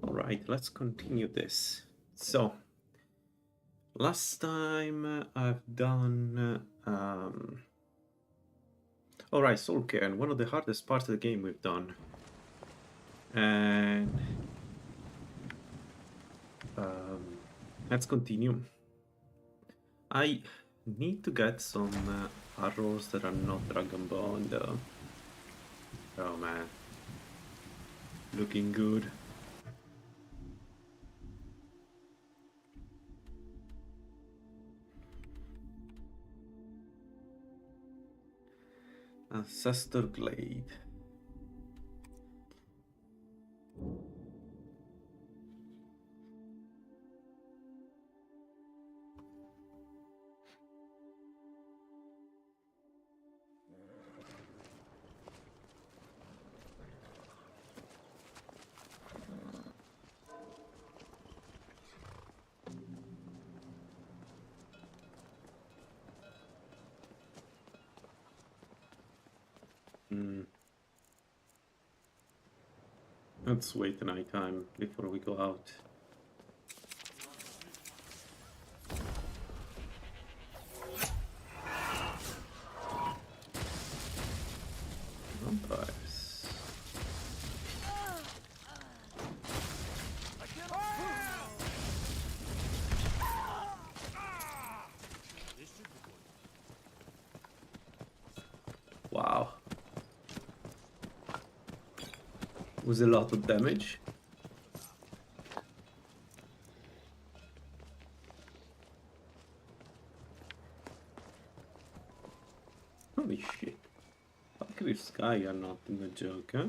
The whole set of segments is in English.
Alright, let's continue this. So, last time I've done... Alright, Soul Cairn, one of the hardest parts of the game we've done. And... let's continue. I need to get some arrows that are not Dragon Bone though. Oh man. Looking good. Ancestor Glade. Let's wait the night time before we go out. Vampires. Wow. Was a lot of damage. Holy shit. Clear sky are not in the joke, huh?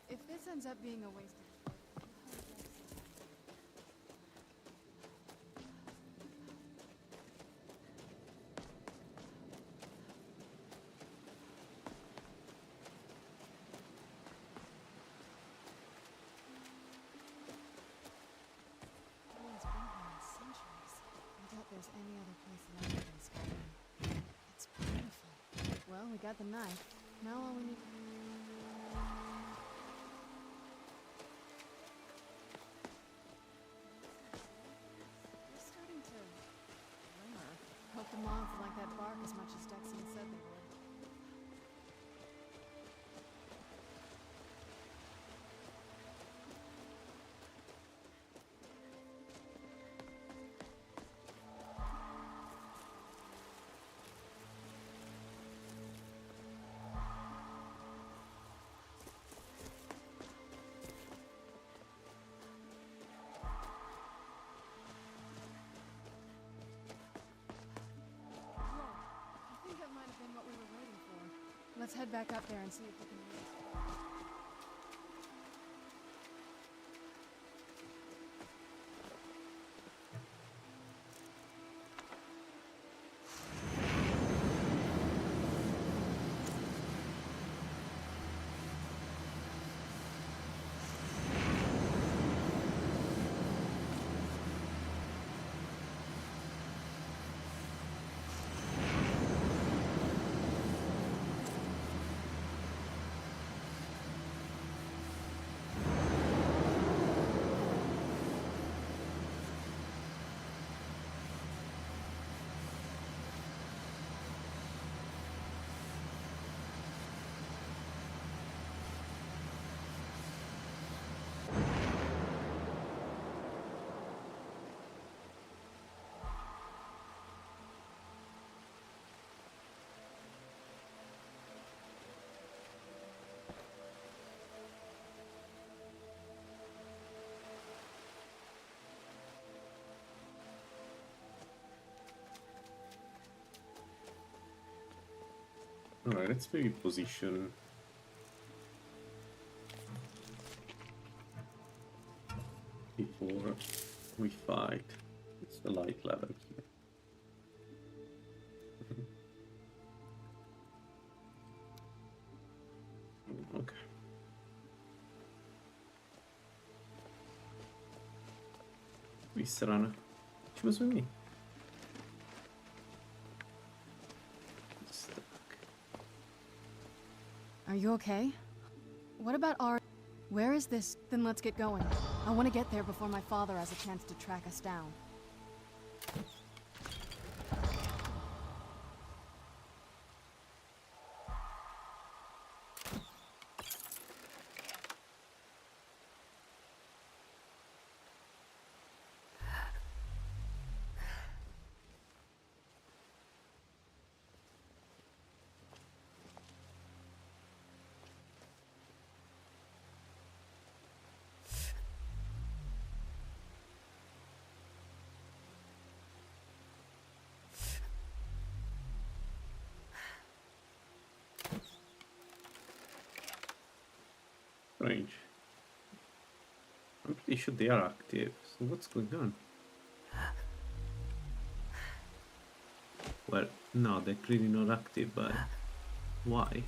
If this ends up being a waste of... No one's been here in centuries. I doubt there's any other place like it in Skyrim. It's beautiful. Well, we got the knife. Now all we need... Hope the moths like that bark as much as Dexon said they would. Let's head back up there and see if we can use. Alright, let's maybe position. Before we fight. It's the light level here. Okay. Visserana. She was with me. Stuck. Are you okay? What about our... Where is this? Then let's get going. I want to get there before my father has a chance to track us down. Strange. I'm pretty sure they are active, so what's going on? Well, no, they're clearly not active, but why?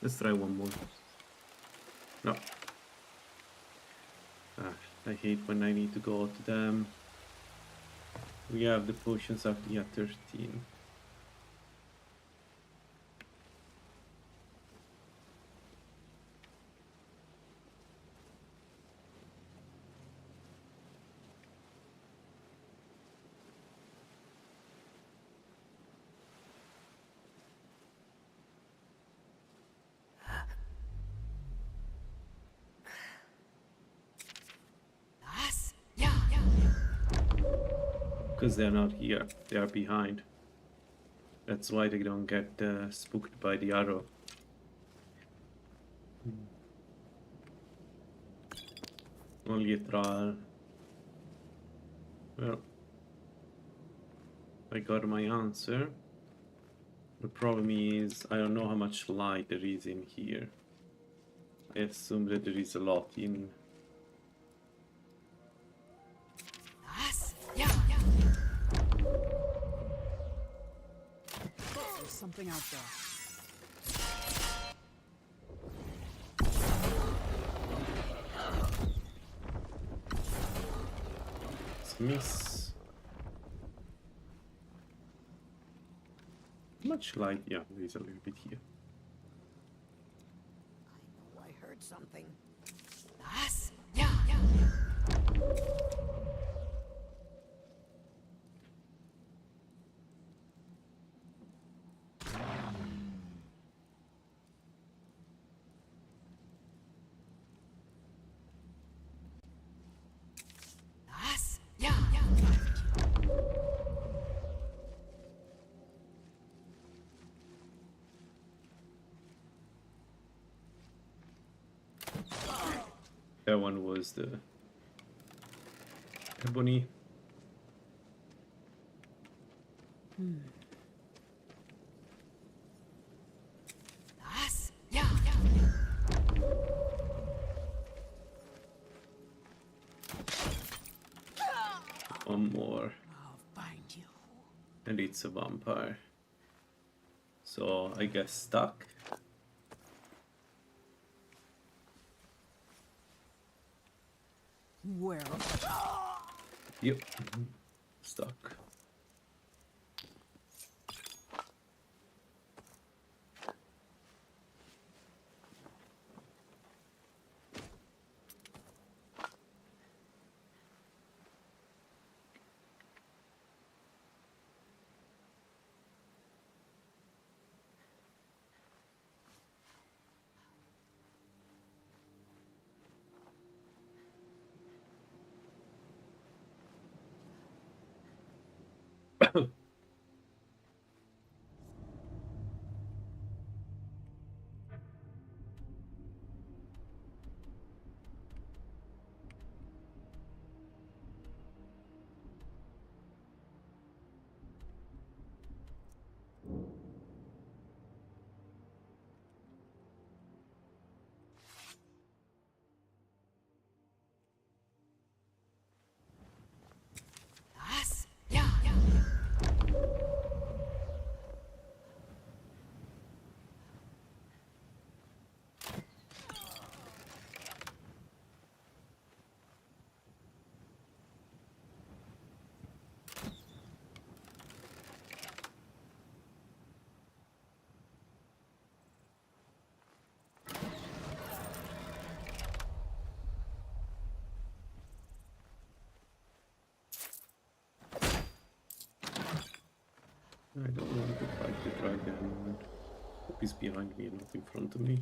Let's try one more. No. I hate when I need to go to them. We have the potions of the 13. Because they're not here, they are behind. That's why they don't get spooked by the arrow. Only a trial. Well, I got my answer. The problem is, I don't know how much light there is in here. I assume that there is a lot in. There's something out there. It's a miss. Much light, yeah, there is a little bit here. I know I heard something. That one was the ebony. One more. I'll find you. And it's a vampire. So I guess stuck. Where? Yep. Stuck. Us? Yeah. I don't want to fight the dragon. Hope he's behind me and not in front of me.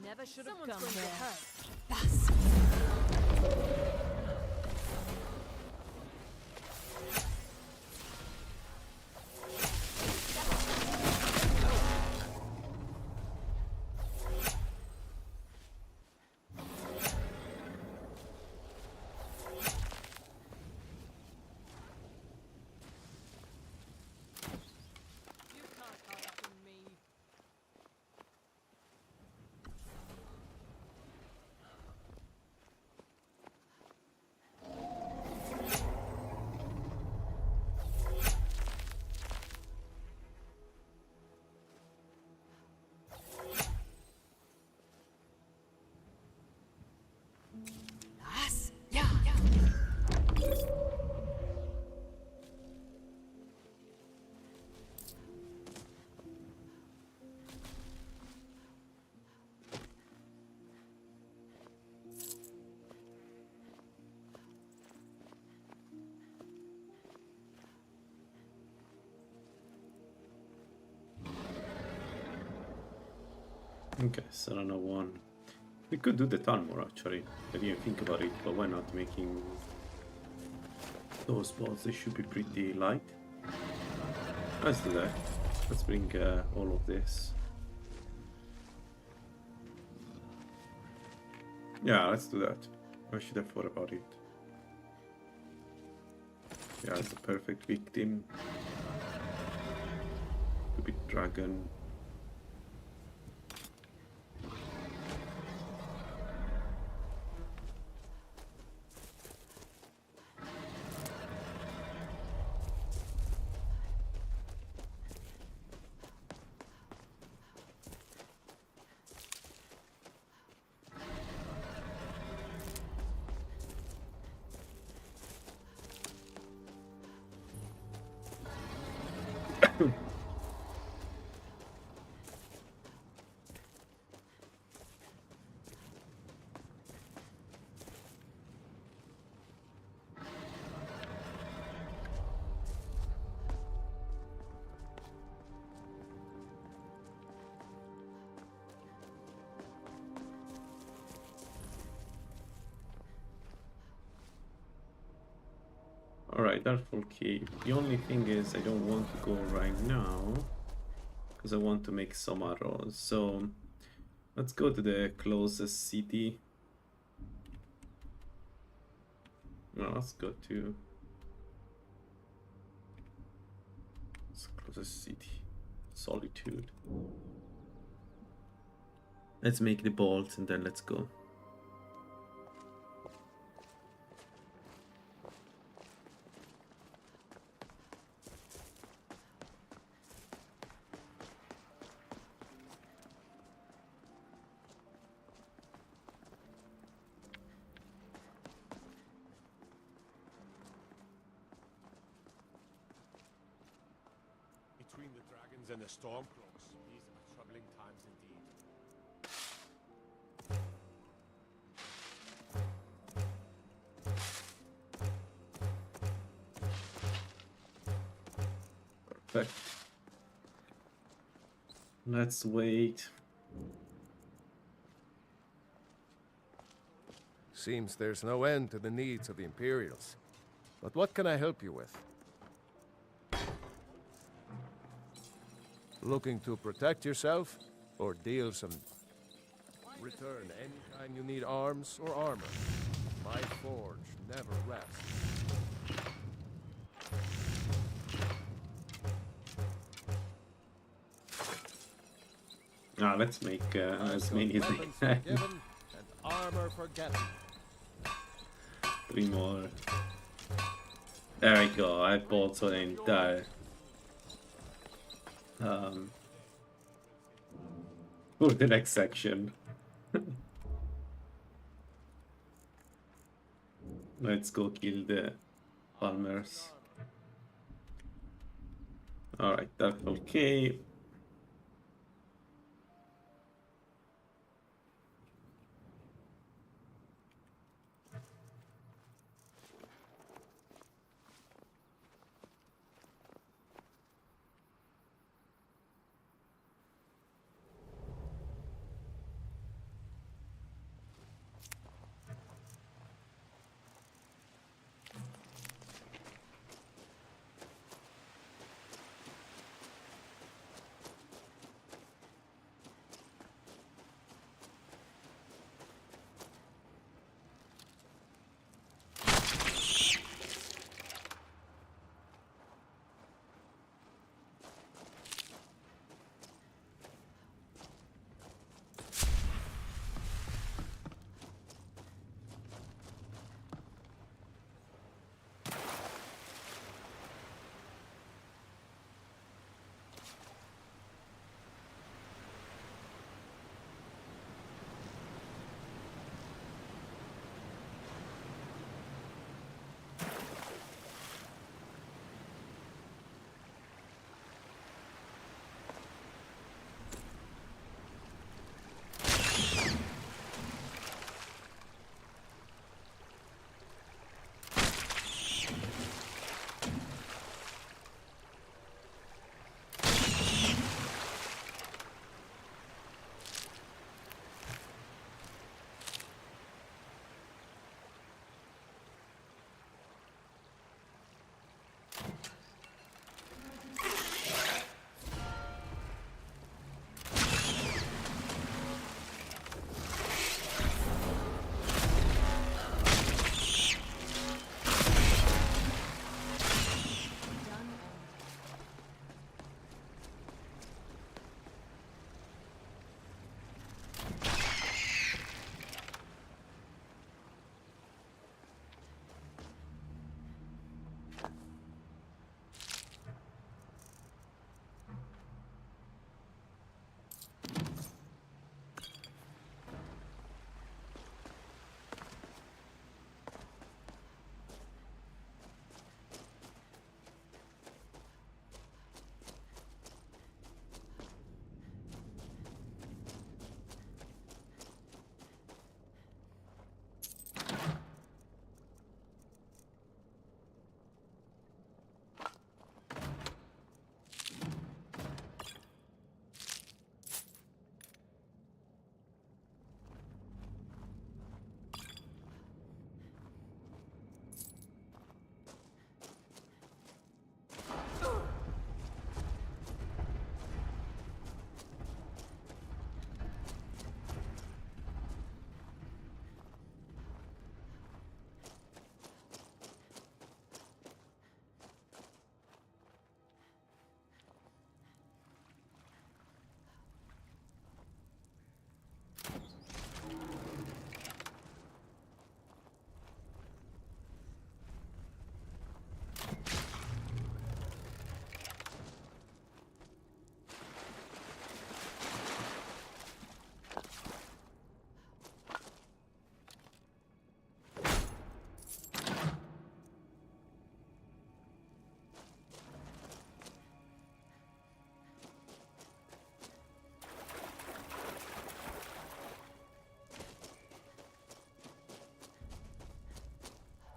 Never should have Someone's come going to here. get hurt. Thus. You can't hide from me. Us? Yeah. Okay, so another one. We could do the armor actually. I didn't think about it, but why not making those balls? They should be pretty light. Let's do that. Let's bring all of this. Yeah, let's do that. I should have thought about it. Yeah, it's a perfect victim. Stupid dragon. Alright, Darkfall Cave. The only thing is I don't want to go right now because I want to make some arrows. So let's go to the closest city. No, let's go to closest city. Solitude. Let's make the bolts and then let's go. Between the dragons and the stormcloaks, these are troubling times indeed. Perfect. Let's wait. Seems there's no end to the needs of the Imperials. But what can I help you with? Looking to protect yourself, or deal some... Return any time you need arms or armor. My forge never rests. Ah, let's make as many as I Weapons can. forgiven and armor forgotten. 3 more. There we go. I bought so the entire for the next section. Let's go kill the farmers. Alright, that's okay.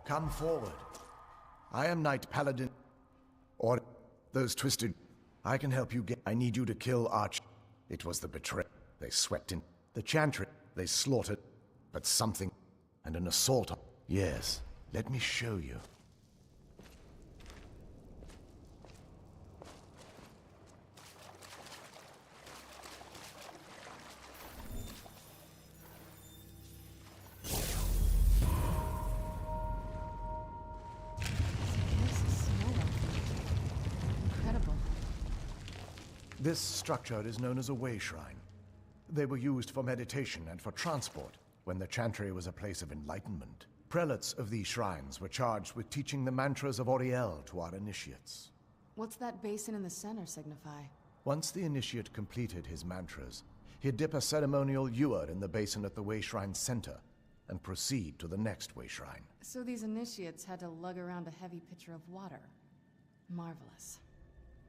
Come forward. I am Knight Paladin. Or those twisted. I can help you get. I need you to kill Arch. It was the betrayal. They swept in. The chantry. They slaughtered. But something. And an assault. Yes. Let me show you. Incredible. This structure is known as a way shrine. They were used for meditation and for transport when the chantry was a place of enlightenment. Prelates of these shrines were charged with teaching the mantras of Auriel to our initiates. What's that basin in the center signify? Once the initiate completed his mantras, he'd dip a ceremonial ewer in the basin at the way shrine's center and proceed to the next way shrine. So these initiates had to lug around a heavy pitcher of water. Marvelous.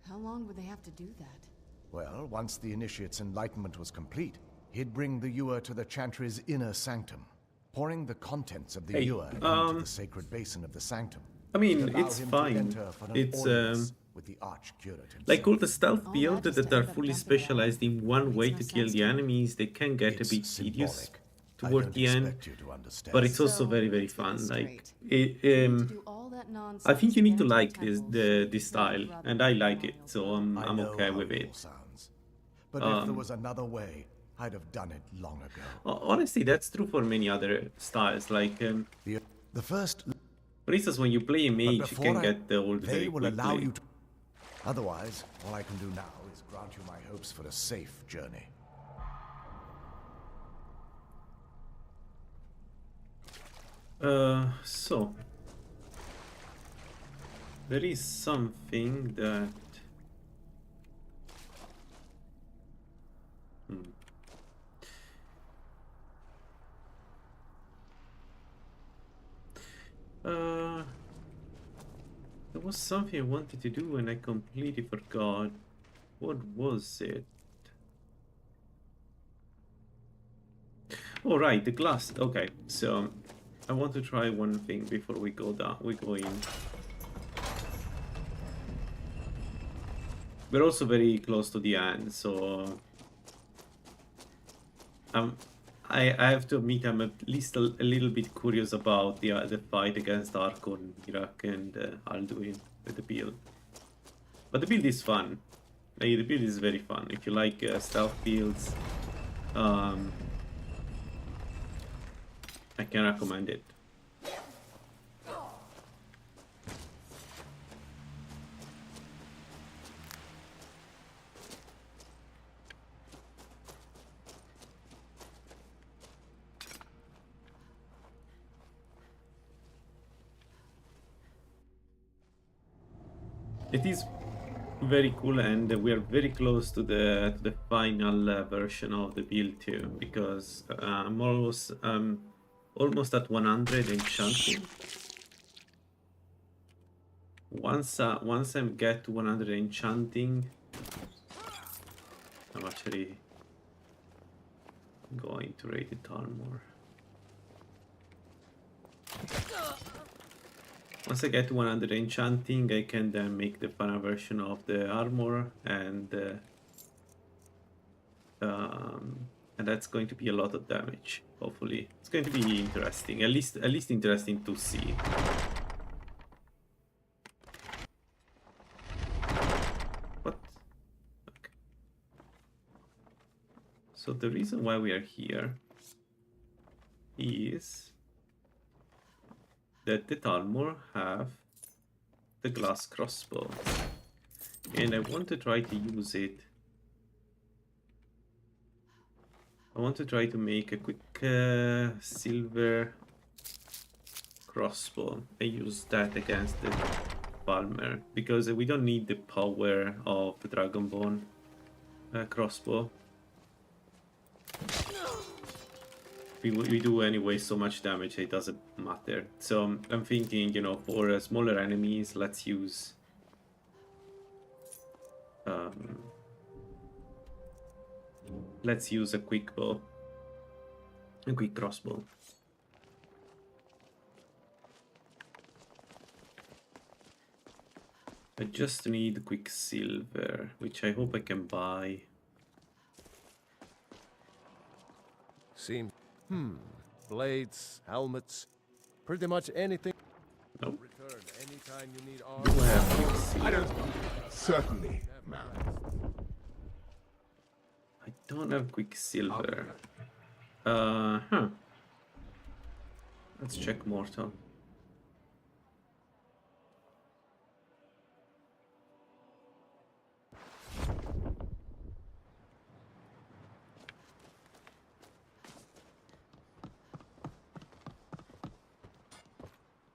How long would they have to do that? Well, once the initiate's enlightenment was complete, he'd bring the ewer to the chantry's inner sanctum, pouring the contents of the ewer into the sacred basin of the sanctum. I mean, to allow it's him to fine. enter for an It's audience with the arch-curate himself. like all the stealth Oh, builds just that to are end up fully dumping it specialized in one Makes way no to kill sense the to me. enemies. They can get a It's bit tedious symbolic. I toward don't the end, expect you to understand. but it's also So, very let's get fun. this Like straight. it, We need to do all that I nonsense think you need to get into like the this temples, this so style, we'd rather and I do like the it, memorial so ground. I'm I know okay how with it it. all sounds. But if there was another way, I'd have done it long ago. Honestly, that's true for many other styles. Like, The first, for instance, when you play a mage, you before can I- get the old they very will allow quickly. you to. Otherwise, all I can do now is grant you my hopes for a safe journey. So there is something that. There was something I wanted to do and I completely forgot. What was it? Oh right, the glass. Okay, so I want to try one thing before we go down. We go in. We're also very close to the end, so I have to admit I'm at least a little bit curious about the fight against Archon, Mirak, and Alduin with the build. But the build is fun. Like, the build is very fun. If you like stealth builds, I can recommend it. It is very cool, and we are very close to the final version of the build too, because I'm almost at 100 enchanting. Once I get to 100 enchanting, I'm actually going to raid it armor. Once I get to 100 enchanting, I can then make the final version of the armor, and that's going to be a lot of damage. Hopefully, it's going to be interesting. At least interesting to see. What? Okay. So the reason why we are here is that the Talmor have the glass crossbow, and I want to try to use it. I want to try to make a quick silver crossbow and use that against the Palmer, because we don't need the power of the Dragonbone crossbow. We do anyway so much damage, it doesn't matter. So I'm thinking, you know, for smaller enemies, let's use a quick bow, a quick crossbow. I just need quicksilver, which I hope I can buy. Seems. Blades, helmets, pretty much anything. Nope. Return anytime you need Do arms. I have quicksilver? I don't. Certainly, Never ma'am. rest. I don't have quicksilver. Let's check mortal.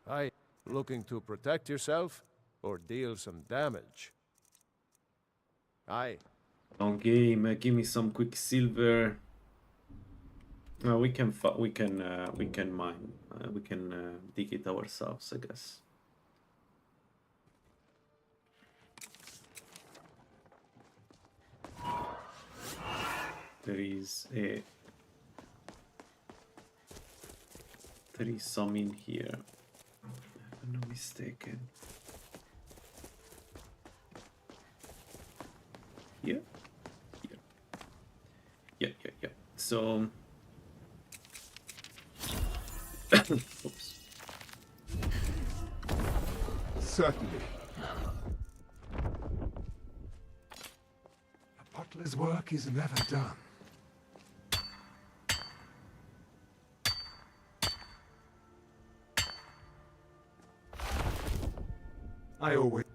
Aye. Looking to protect yourself or deal some damage? Aye. Long game. Give me some quicksilver. We can mine. We can dig it ourselves, I guess. There is some in here. If I'm not mistaken. Here? Here. Yeah. So oops. Certainly. A butler's work is never done. I always...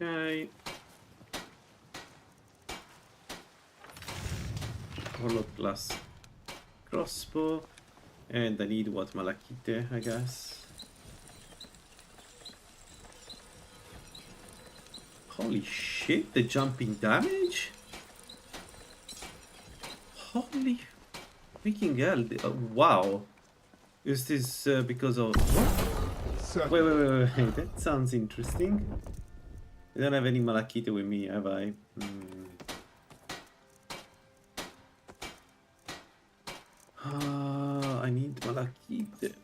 Okay. Hollow glass crossbow. And I need what, malachite, I guess. Holy shit, the jumping damage? Holy freaking hell. Wow. Is this because of... What? Wait. That sounds interesting. I don't have any malachite with me, have I? I need malachite.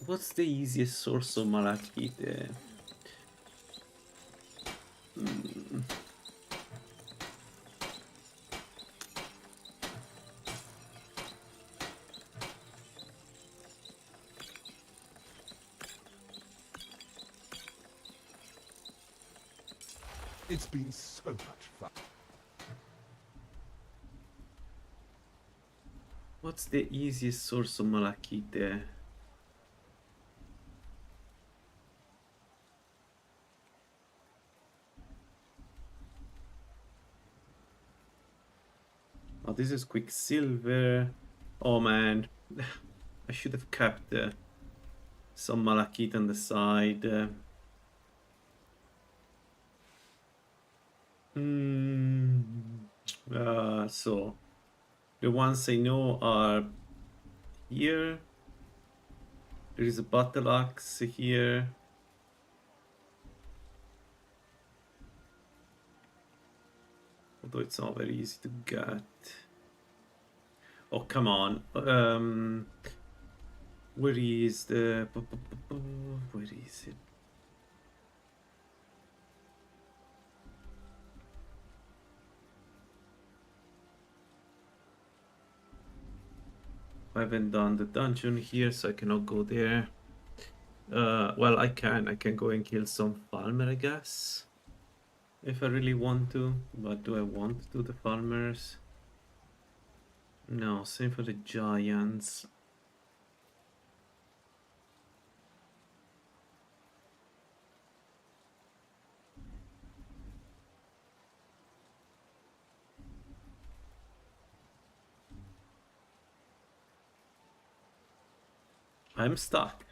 What's the easiest source of malachite? It's been so much fun. What's the easiest source of malachite? Oh, this is quicksilver. Oh man, I should have kept some malachite on the side. So the ones I know are here. There is a battle axe here. Although it's not very easy to get. Oh, come on. Where is the... Where is it? I haven't done the dungeon here, so I cannot go there. Well, I can go and kill some farmer, I guess. If I really want to. But do I want to do the farmers? No, same for the giants. I'm stuck.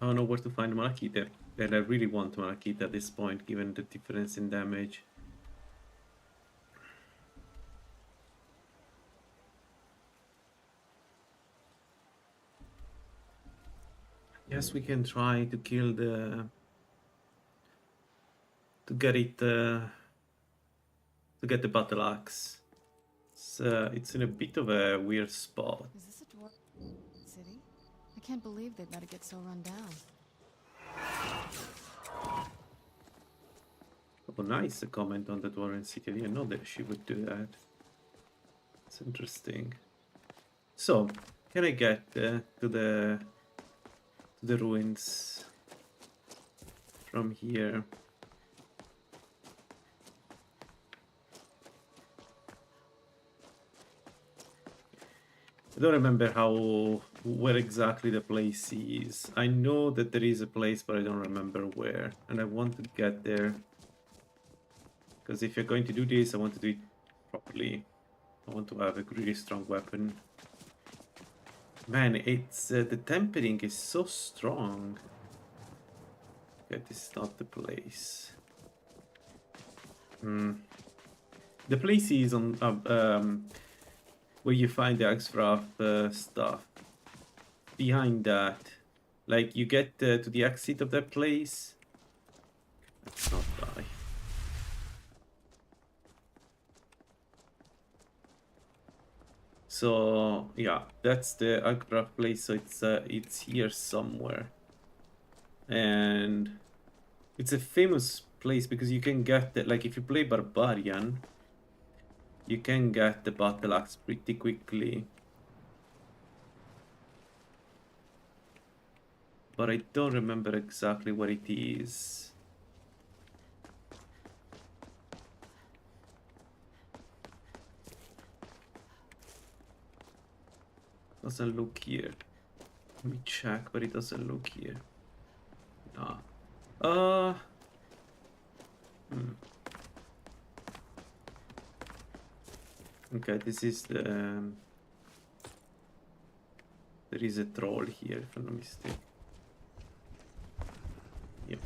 I don't know where to find Malakith. And I really want Malakith at this point, given the difference in damage. Yes, we can try to kill the... to get it... to get the battle axe. It's in a bit of a weird spot. Is this a dwarf city? I can't believe they've let it get so run down. Oh, nice, a comment on the Dwarven City. I didn't know that she would do that. It's interesting. So, can I get to the ruins from here? I don't remember where exactly the place is. I know that there is a place, but I don't remember where. And I want to get there. Because if you're going to do this, I want to do it properly. I want to have a really strong weapon. Man, it's the tempering is so strong. Okay, this is not the place. The place is on where you find the Axwrath stuff. Behind that, like you get to the exit of that place. Let's not die. So yeah, that's the Axwrath place. So it's here somewhere, and it's a famous place because you can get the, like if you play Barbarian, you can get the battle axe pretty quickly. But I don't remember exactly where it is. Doesn't look here. Let me check, but it doesn't look here. No. Okay, this is the... there is a troll here, if I'm not mistaken. Yep.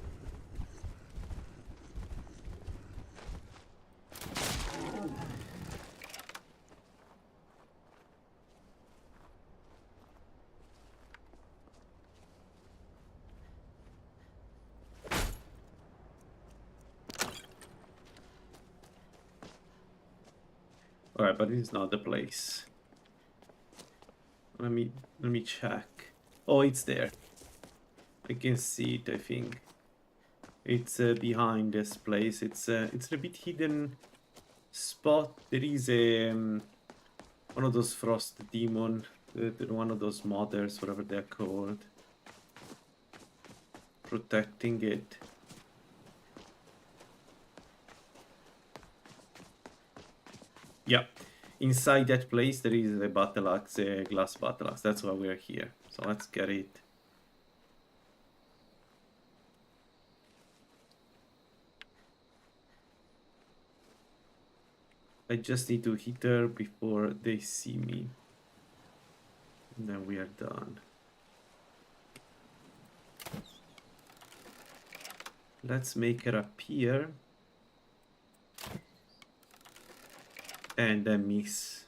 Alright, but this is not the place. Let me check. Oh, it's there. I can see it, I think. It's behind this place. It's a bit hidden spot. There is a one of those frost demon, one of those mothers, whatever they're called, protecting it. Yeah, inside that place there is a battle axe, a glass battle axe. That's why we're here. So let's get it. I just need to hit her before they see me. And then we are done. Let's make her appear. And then miss.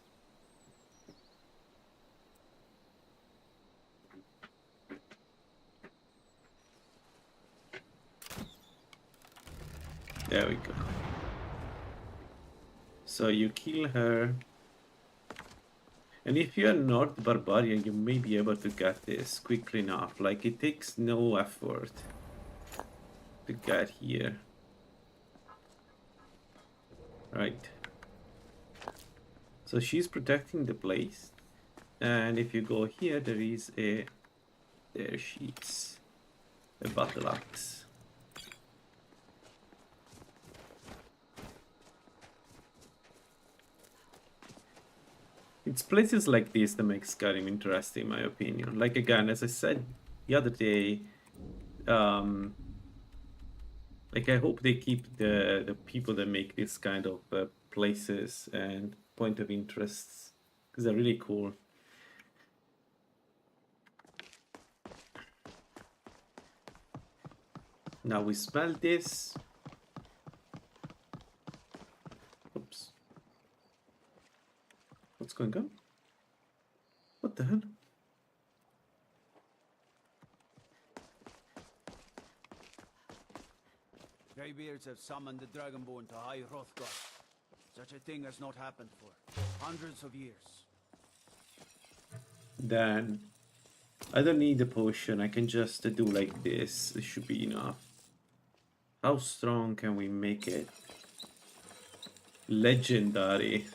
There we go. So you kill her. And if you are not barbarian, you may be able to get this quickly enough. Like it takes no effort to get here. Right. So she's protecting the place, and if you go here, there is a... there she is. A battle axe. It's places like this that make Skyrim interesting, in my opinion. Like again, as I said the other day, like I hope they keep the people that make this kind of places and point of interests, because they're really cool. Now we smell this. Oops. What's going on? What the hell? Greybeards have summoned the Dragonborn to High Hrothgar. Such a thing has not happened for hundreds of years. Then I don't need a potion. I can just do like this. This should be enough. How strong can we make it? Legendary.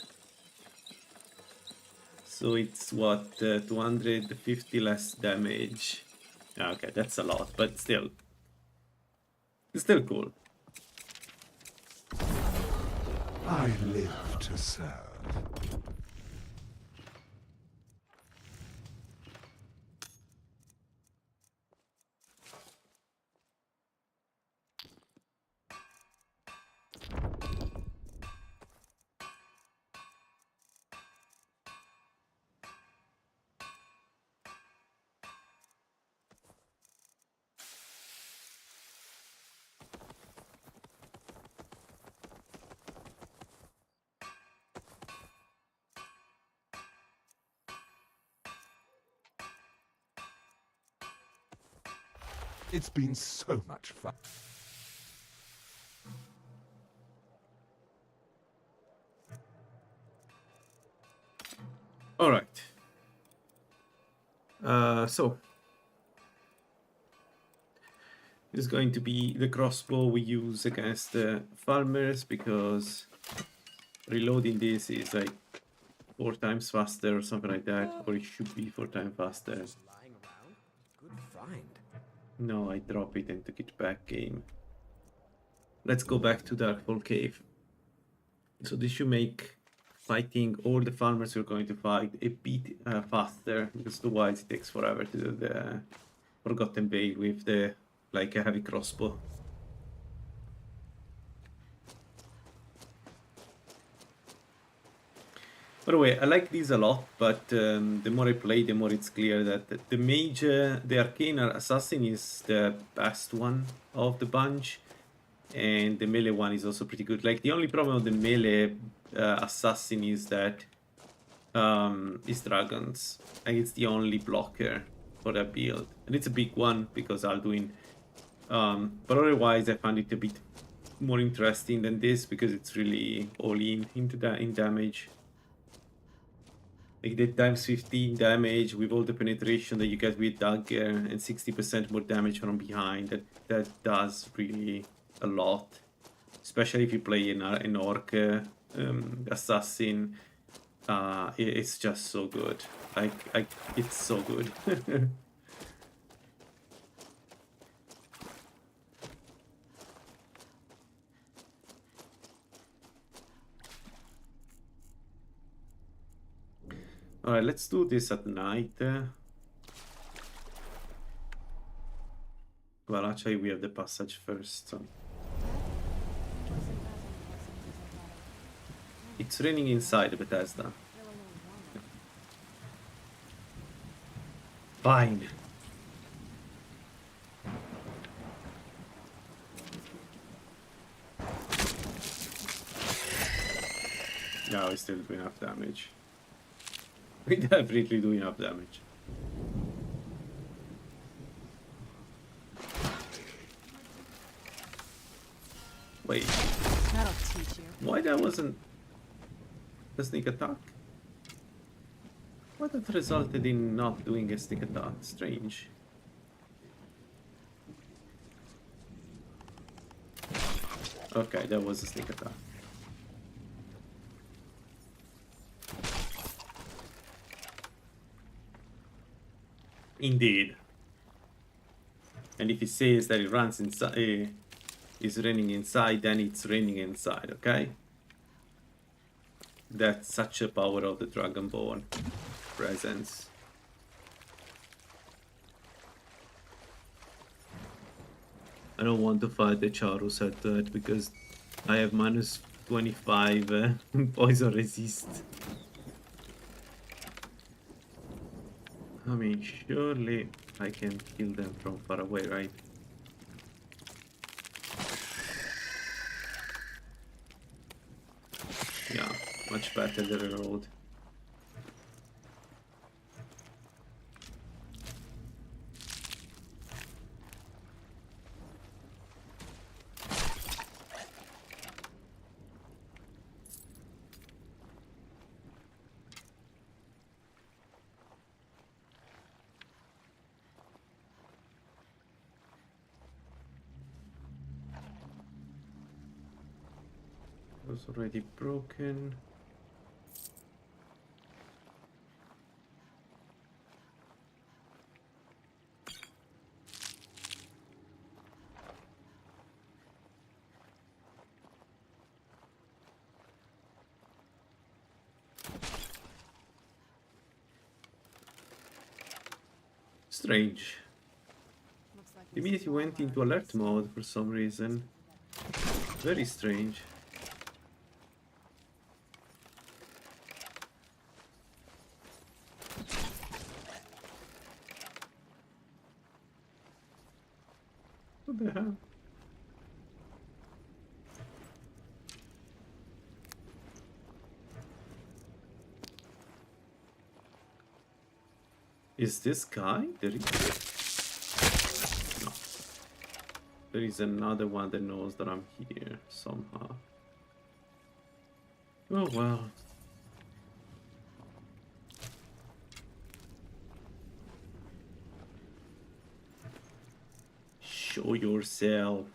So it's what, 250 less damage. Okay, that's a lot, but still. It's still cool. I live to serve. It's been so much fun. All right. So this is going to be the crossbow we use against the farmers, because reloading this is like 4 times faster or something like that, or it should be 4 times faster. Lying around? Good find. No, I drop it and took it back game. Let's go back to Darkfall Cave. So this should make fighting all the farmers we're going to fight a bit faster, because otherwise it takes forever to do the Forgotten Bay with the like a heavy crossbow. By the way, I like these a lot, but the more I play, the more it's clear that the mage, the arcane assassin is the best one of the bunch, and the melee one is also pretty good. Like, the only problem with the melee assassin is that is dragons. Like, it's the only blocker for that build, and it's a big one because Alduin. But otherwise, I find it a bit more interesting than this because it's really all into that in damage. Like, the times 15 damage with all the penetration that you get with dagger and 60% more damage from behind. That does really a lot, especially if you play an orc assassin. It's just so good. Like it's so good. Alright, let's do this at night. Well, actually, we have the passage first. So. It's raining inside Bethesda. Fine. Yeah, we still do enough damage. We definitely do enough damage. Wait, That'll teach you. why that wasn't a sneak attack? Why that resulted in not doing a sneak attack? Strange. Okay, that was a sneak attack. Indeed. And if it says that it runs inside, is running inside, then it's running inside, okay? That's such a power of the Dragonborn presence. I don't want to fight the Charus at that because I have minus 25 poison resist. I mean, surely I can kill them from far away, right? Much better than I rolled. Was already broken. Strange. Looks like It immediately went into alert mode for some reason. Very strange. What the hell? Is this guy? There is... No. There is another one that knows that I'm here somehow. Oh well. Show yourself.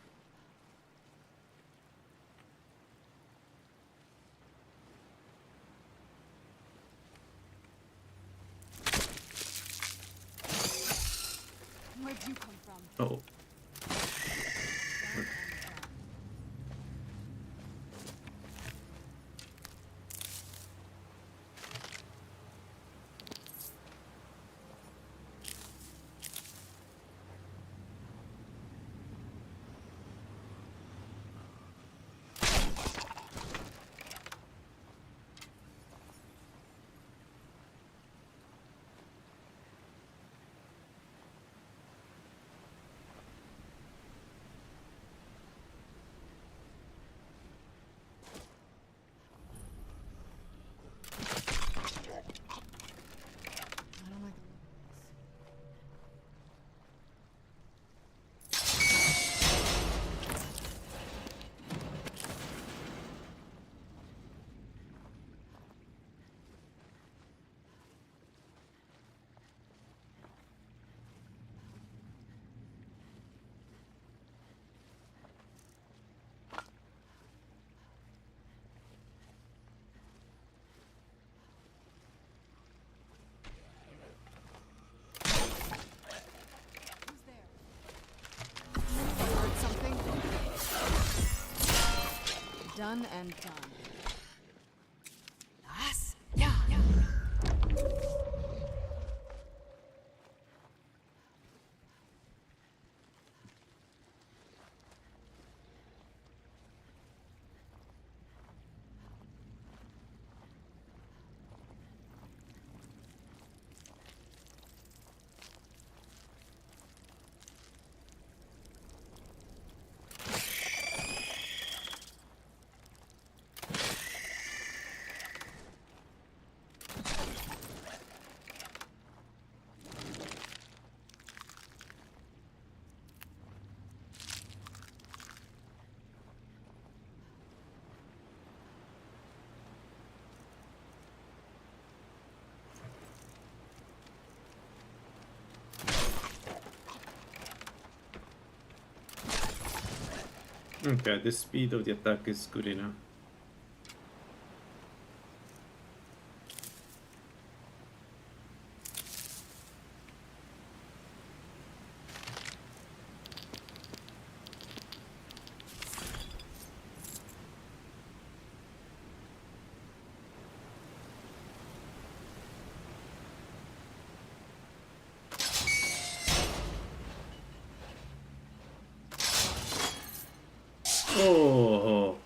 Where'd you come from? Oh. I don't like the look Who's there? Heard something? Done and done. Das. Ja. Okay, the speed of the attack is good enough. Oh.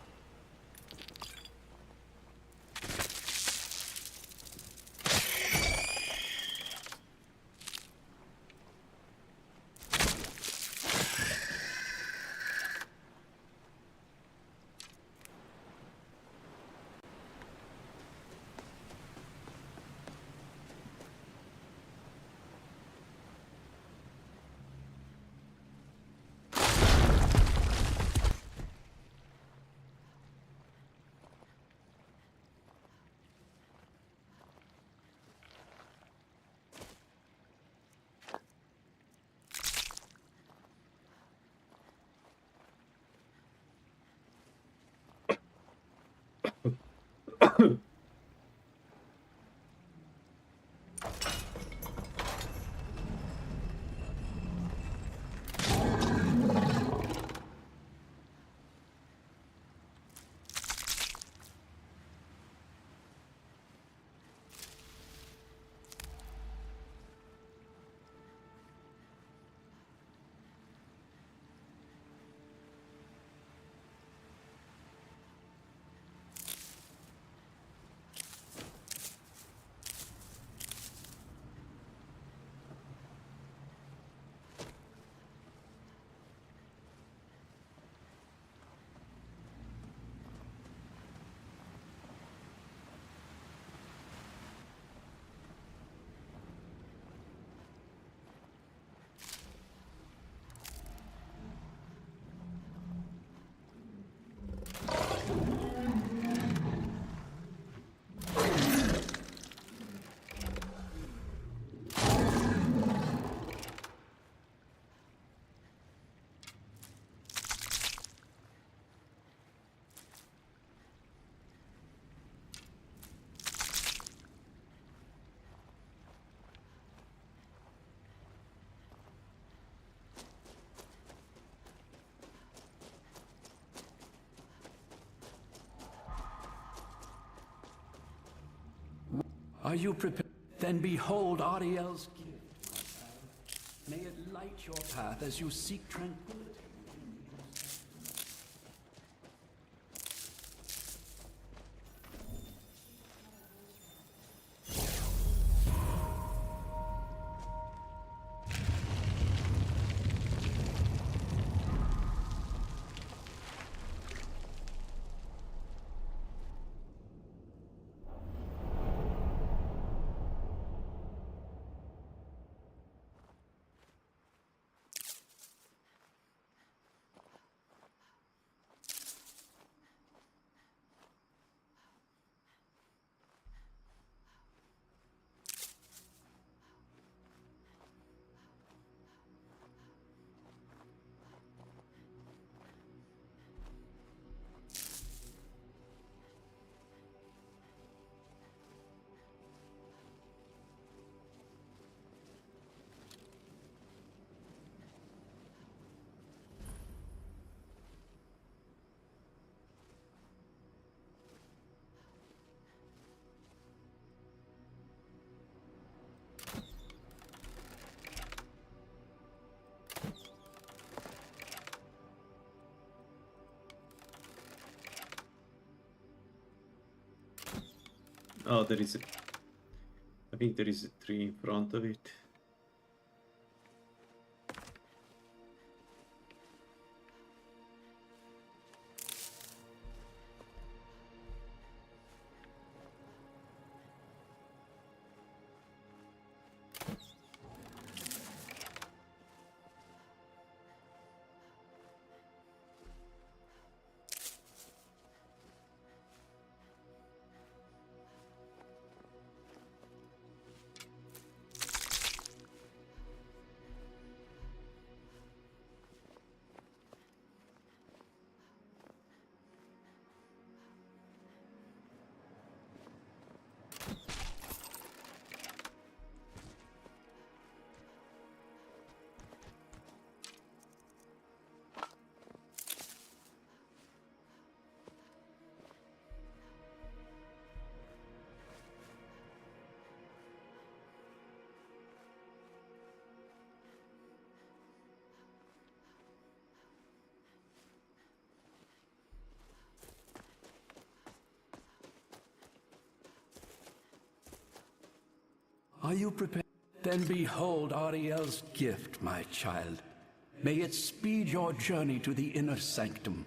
Are you prepared? Then behold Ariel's gift, my child. May it light your path as you seek tranquility. Oh, there is a... I think there is a tree in front of it. Are you prepared? Then behold Ariel's gift, my child. May it speed your journey to the inner sanctum.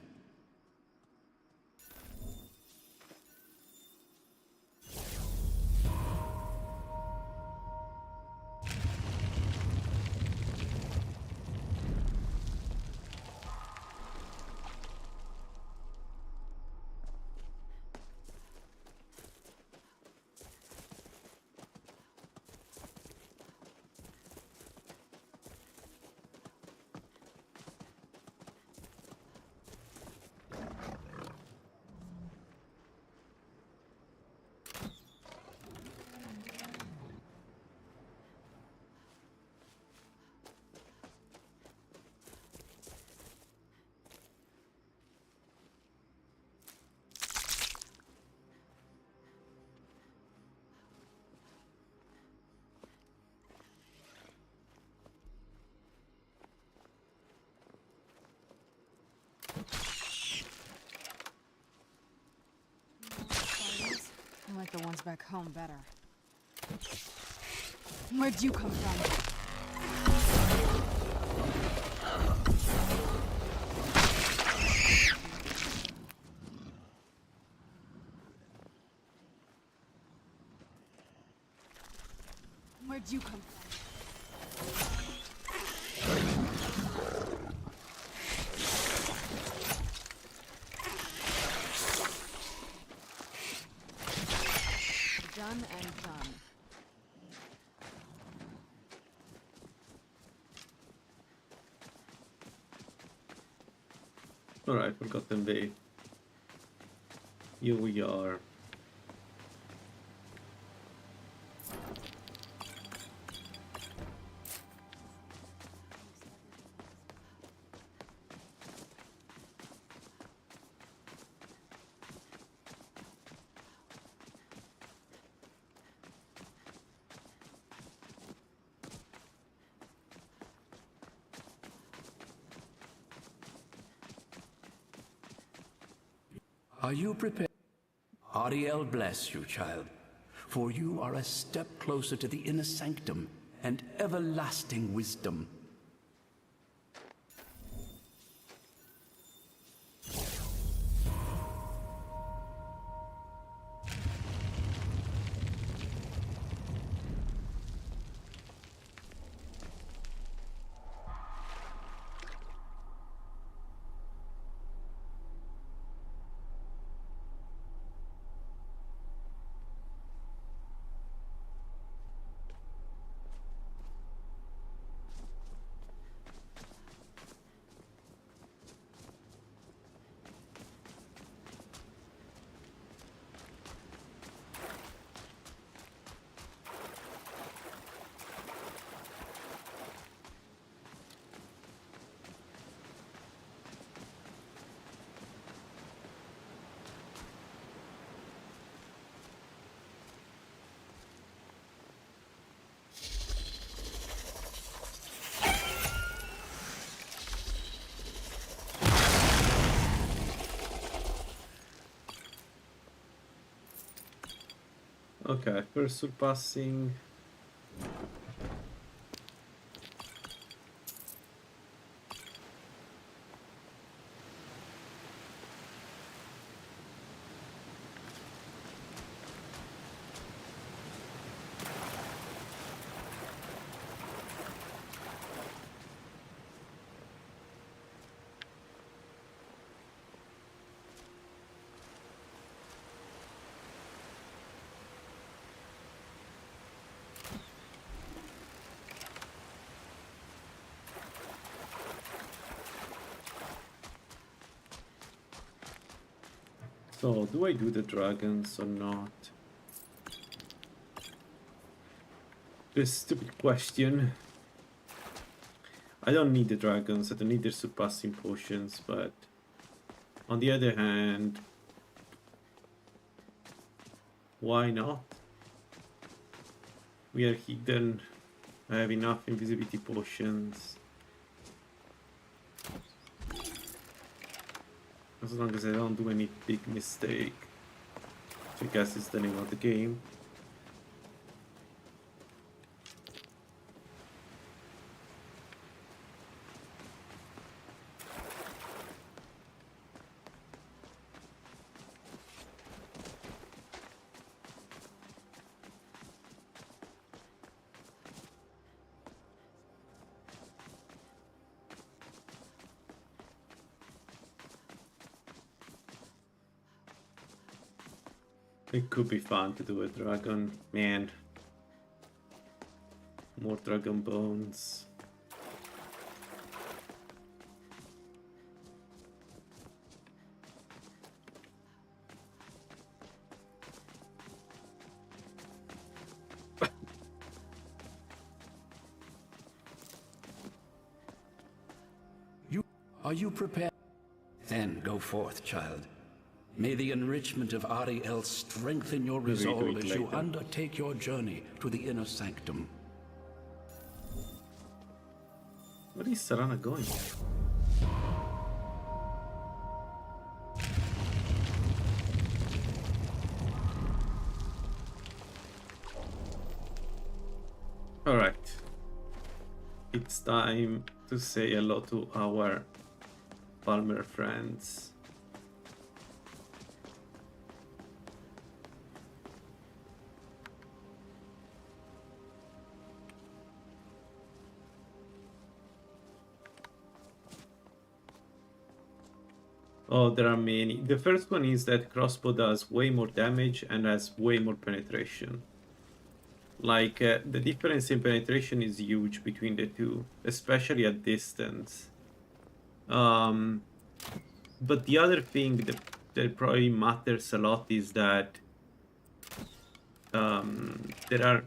I like the ones back home better. Where'd you come from? Where'd you come from? Done and done. Alright, forgotten way. Here we are. Are you prepared? Ariel bless you, child, for you are a step closer to the inner sanctum and everlasting wisdom. Okay, first surpassing. So, do I do the dragons or not? This stupid question. I don't need the dragons, I don't need their surpassing potions, but on the other hand, why not? We are hidden, I have enough invisibility potions. As long as I don't do any big mistake, which I guess is the name of the game. It could be fun to do a dragon, man. More dragon bones. Are you prepared? Then go forth, child. May the enrichment of Ariel strengthen your resolve as you undertake your journey to the inner sanctum. Where is Sarana going? Alright. It's time to say hello to our farmer friends. Oh, there are many. The first one is that crossbow does way more damage and has way more penetration. Like, the difference in penetration is huge between the two, especially at distance. But the other thing that probably matters a lot is that there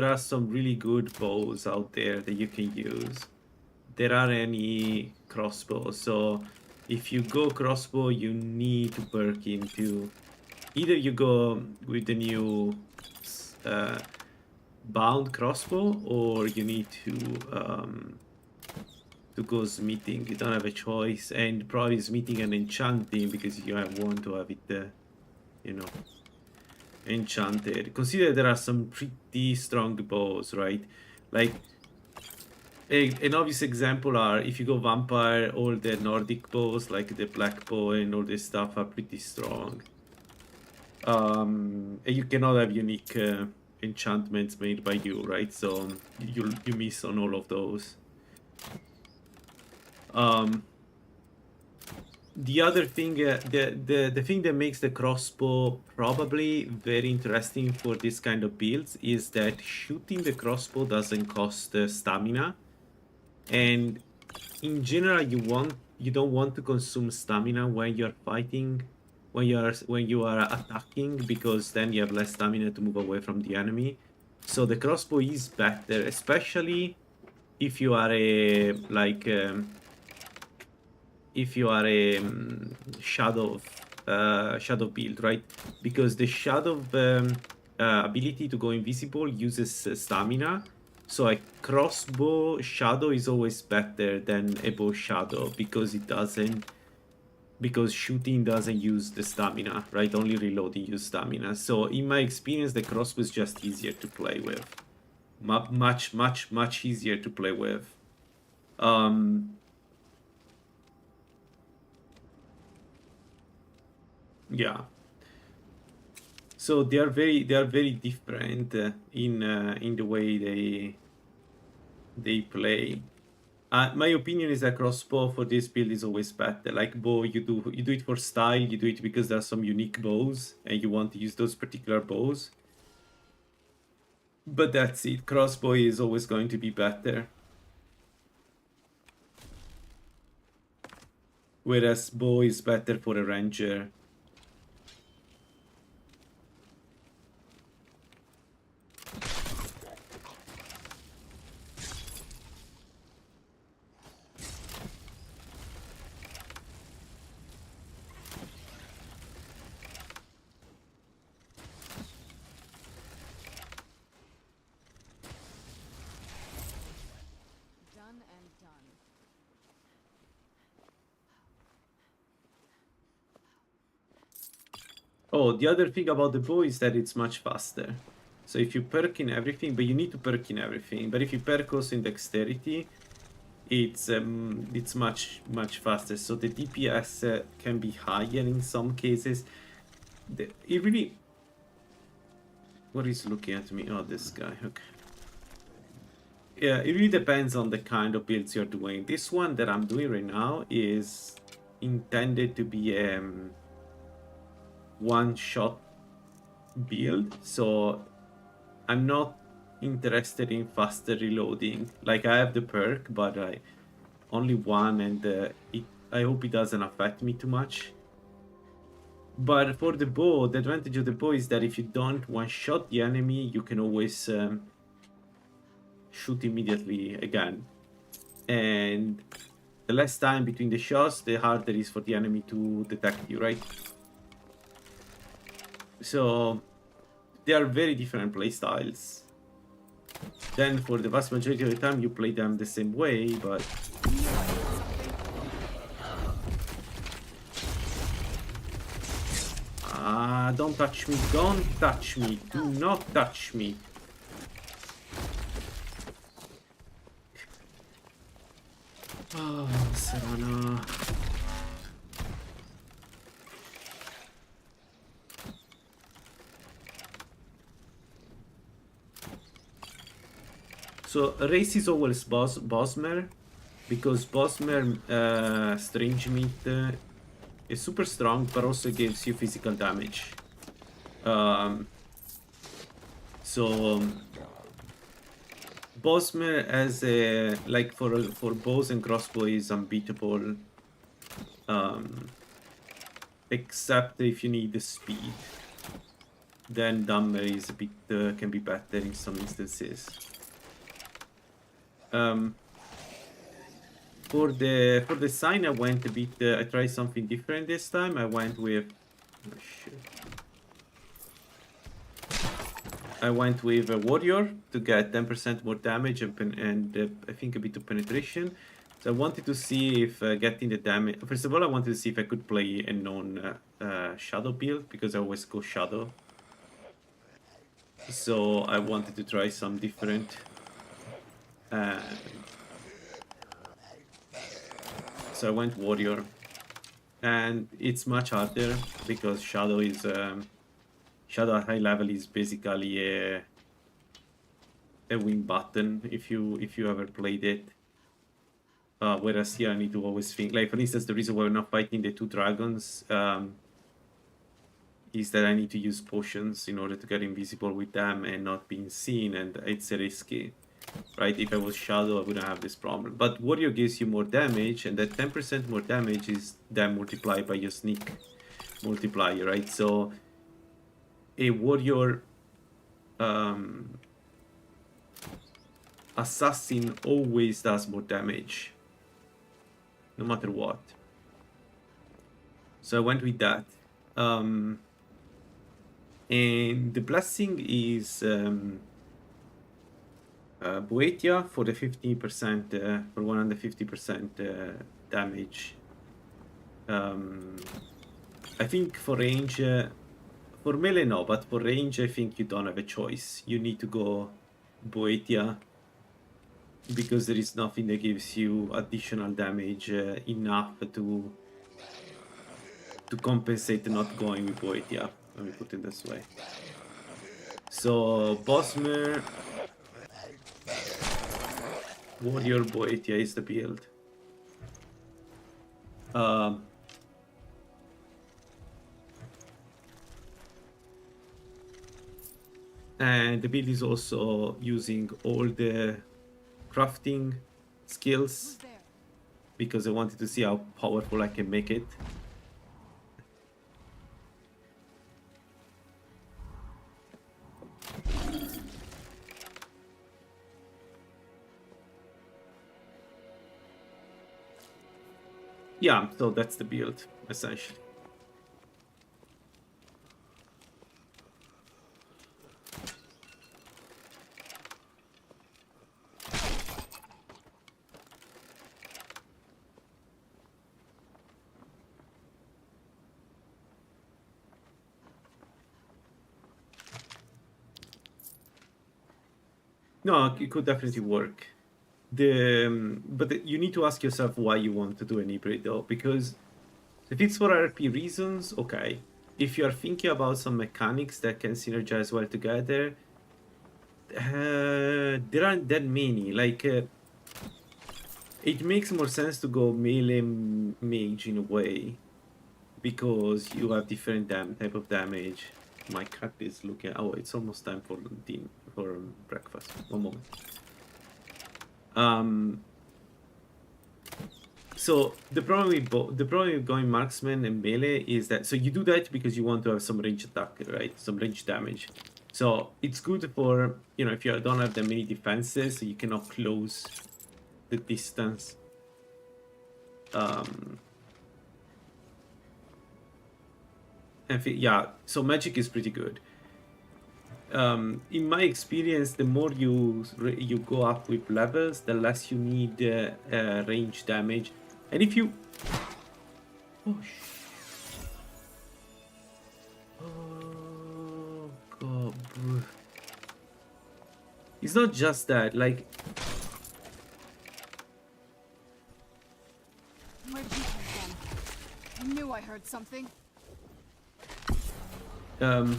are some really good bows out there that you can use. There aren't any crossbows, so if you go crossbow, you need to perk into either you go with the new bound crossbow, or you need to to go smithing. You don't have a choice, and probably smithing and enchanting because you want to have it, you know, enchanted. Consider there are some pretty strong bows, right? Like an obvious example are if you go vampire, all the Nordic bows like the black bow and all this stuff are pretty strong. And you cannot have unique enchantments made by you, right? So you miss on all of those. The other thing, the thing that makes the crossbow probably very interesting for this kind of builds is that shooting the crossbow doesn't cost stamina, and in general you don't want to consume stamina when you're fighting, when you are attacking, because then you have less stamina to move away from the enemy. So the crossbow is better, especially if you are a shadow build, right? Because the shadow ability to go invisible uses stamina, so a crossbow shadow is always better than a bow shadow because shooting doesn't use the stamina, right? Only reloading uses stamina. So in my experience, the crossbow is just easier to play with, much easier to play with. Yeah. So they are very different in the way they play. My opinion is that crossbow for this build is always better. Like bow, you do it for style, you do it because there are some unique bows and you want to use those particular bows. But that's it. Crossbow is always going to be better. Whereas bow is better for a ranger. Done and done. Oh, the other thing about the bow is that it's much faster. So if you perk in everything, but you need to perk in everything. But if you perk also in dexterity, it's much faster. So the DPS can be higher in some cases. It really. What is looking at me? Oh, this guy. Okay. Yeah, it really depends on the kind of builds you're doing. This one that I'm doing right now is intended to be one-shot build, so I'm not interested in faster reloading. Like I have the perk, but I only one, and I hope it doesn't affect me too much. But for the bow, the advantage of the bow is that if you don't one-shot the enemy, you can always shoot immediately again. And the less time between the shots, the harder it is for the enemy to detect you, right? So they are very different playstyles. Then for the vast majority of the time you play them the same way, but don't touch me, don't touch me, do not touch me. Oh, Serana. So race is always Bosmer, because Bosmer Strange Meat is super strong, but also gives you physical damage. So Bosmer as a for bows and crossbow is unbeatable, except if you need the speed. Then Dummer is a bit can be better in some instances. For the sign, I went a bit. I tried something different this time. I went with. Oh, shit. I went with a warrior to get 10% more damage and I think a bit of penetration. So I wanted to see if getting the damage... First of all, I wanted to see if I could play a non-shadow build, because I always go shadow. So I wanted to try some different. So I went warrior. And it's much harder, because shadow is... shadow at high level is basically a win button, if you ever played it. Whereas here I need to always think, like for instance, the reason why we're not fighting the two dragons is that I need to use potions in order to get invisible with them and not being seen, and it's risky, right? If I was shadow, I wouldn't have this problem. But warrior gives you more damage, and that 10% more damage is then multiplied by your sneak multiplier, right? So a warrior assassin always does more damage, no matter what. So I went with that. And the blessing is Boetia for the 15%, for 150% damage. I think for range, for melee no, but for range I think you don't have a choice. You need to go Boetia, because there is nothing that gives you additional damage enough to compensate not going with Boetia. Let me put it this way. So Bosmer, warrior Boetia is the build. And the build is also using all the crafting skills, because I wanted to see how powerful I can make it. Yeah, so that's the build, essentially. No, it could definitely work. But you need to ask yourself why you want to do an hybrid, though, because if it's for RP reasons, okay. If you are thinking about some mechanics that can synergize well together, there aren't that many. Like, it makes more sense to go melee mage in a way, because you have different type of damage. My cat is looking. Oh, it's almost time for breakfast. One moment. So the problem with going marksman and melee is that, so you do that because you want to have some range attack, right? Some range damage. So it's good for, you know, if you don't have that many defenses, so you cannot close the distance. Yeah, so magic is pretty good. In my experience, the more you go up with levels, the less you need range damage. And if you... Oh, oh God, bro. It's not just that, like... Where did you come from? I knew I heard something. What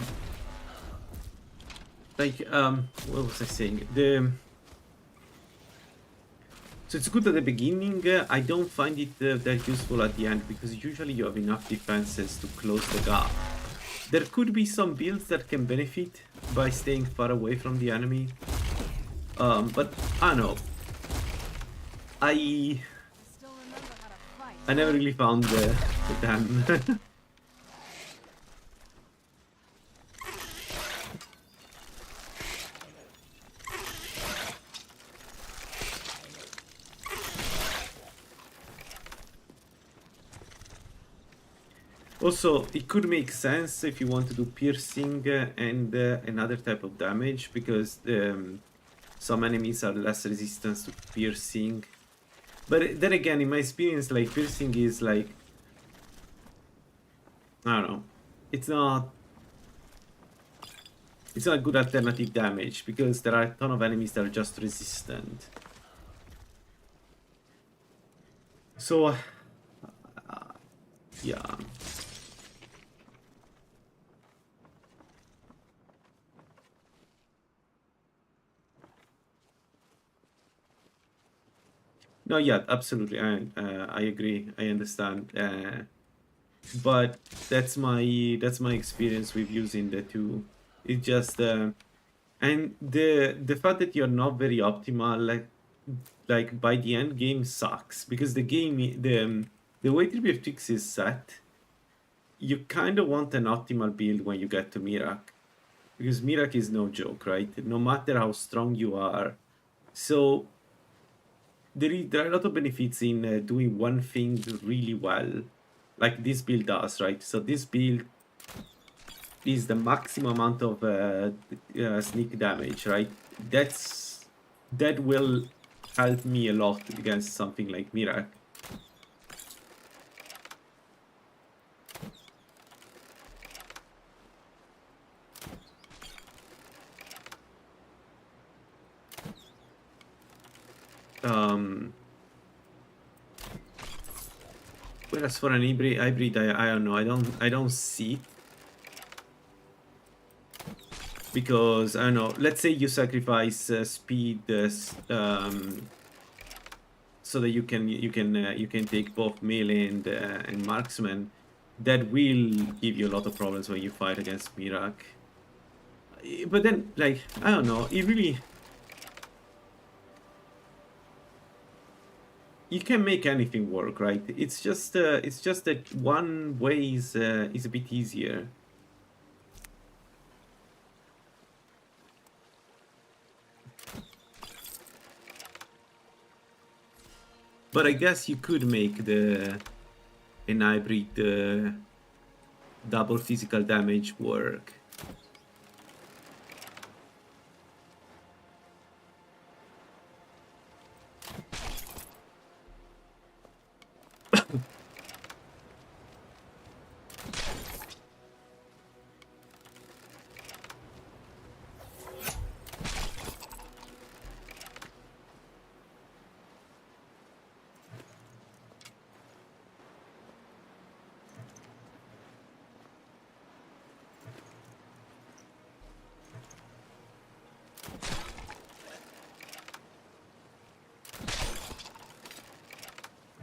was I saying? So it's good at the beginning. I don't find it that useful at the end, because usually you have enough defenses to close the gap. There could be some builds that can benefit by staying far away from the enemy. But I don't know. I never really found the damn. Also, it could make sense if you want to do piercing and another type of damage, because some enemies are less resistant to piercing. But then again, in my experience, like piercing is like, I don't know, it's not a good alternative damage because there are a ton of enemies that are just resistant. So, yeah. No, yeah, absolutely. I agree. I understand. But that's my experience with using the two. It just and the fact that you're not very optimal, like by the end game sucks because the way 3bftweaks is set, you kind of want an optimal build when you get to Mirak, because Mirak is no joke, right? No matter how strong you are, so there are a lot of benefits in doing one thing really well, like this build does, right? So this build is the maximum amount of sneak damage, right? That will help me a lot against something like Mirak. Whereas for an hybrid, I don't know. I don't see it. Because I don't know. Let's say you sacrifice speed, so that you can take both melee and marksman. That will give you a lot of problems when you fight against Mirak. But then, like, I don't know. It really. You can make anything work, right? It's just that one way is a bit easier. But I guess you could make an hybrid double physical damage work.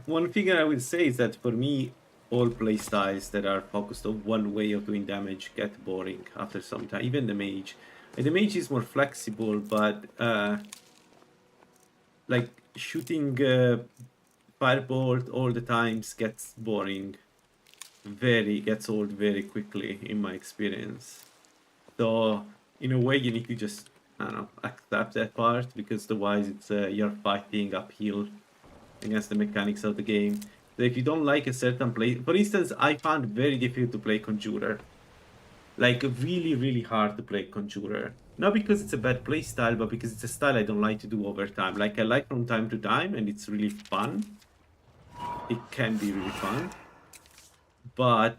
One thing I would say is that for me, all playstyles that are focused on one way of doing damage get boring after some time. Even the mage. And the mage is more flexible, but like shooting firebolt all the times gets boring. Gets old very quickly in my experience. So in a way, you need to just, I don't know, accept that part, because otherwise it's you're fighting uphill against the mechanics of the game. So if you don't like a certain play, for instance, I found it very difficult to play Conjurer. Like really hard to play Conjurer. Not because it's a bad play style, but because it's a style I don't like to do over time. Like I like from time to time, and it's really fun. It can be really fun. But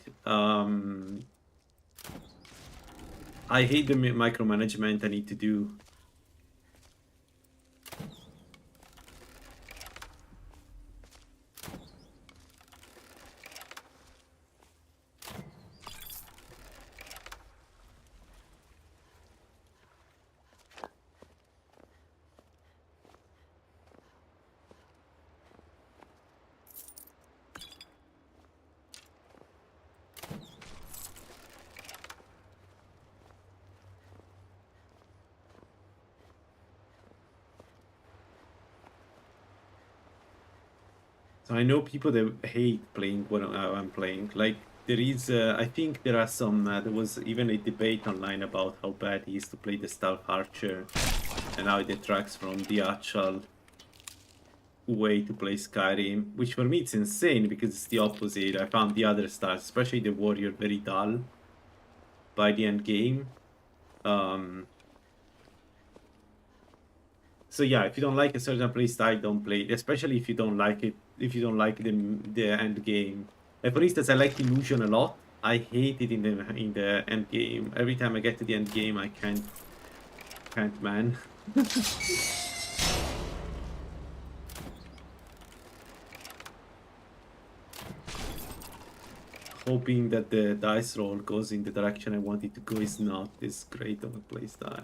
I hate the micromanagement I need to do. So I know people that hate playing what I'm playing. Like there is, I think there are some. There was even a debate online about how bad it is to play the stealth archer, and how it detracts from the actual way to play Skyrim. Which for me it's insane, because it's the opposite. I found the other styles, especially the warrior, very dull by the end game. So yeah, if you don't like a certain playstyle, don't play it. Especially if you don't like it, if you don't like the end game. Like for instance, I like Illusion a lot. I hate it in the end game. Every time I get to the end game, I can't man. Hoping that the dice roll goes in the direction I want it to go is not this great of a playstyle.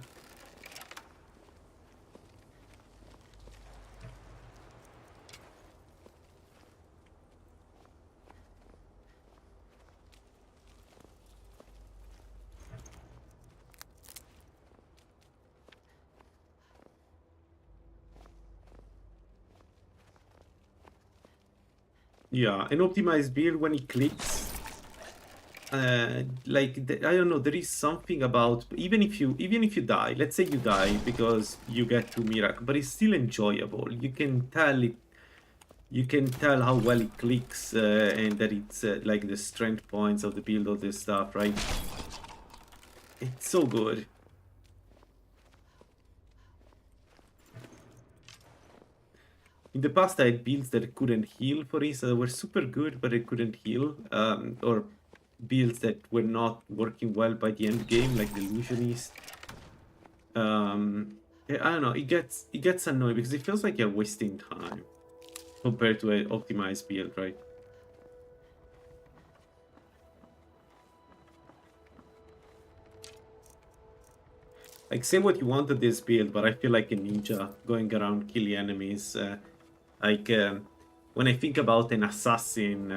Yeah, an optimized build when it clicks. I don't know, there is something about even if you die, let's say you die because you get to miracle, but it's still enjoyable. You can tell how well it clicks and that it's like the strength points of the build, all this stuff, right? It's so good. In the past, I had builds that couldn't heal, for instance, that were super good, but they couldn't heal, or builds that were not working well by the end game, like the Illusionist. I don't know, it gets annoying because it feels like you're wasting time compared to an optimized build, right? Like, say what you want of this build, but I feel like a ninja going around killing enemies. When I think about an assassin,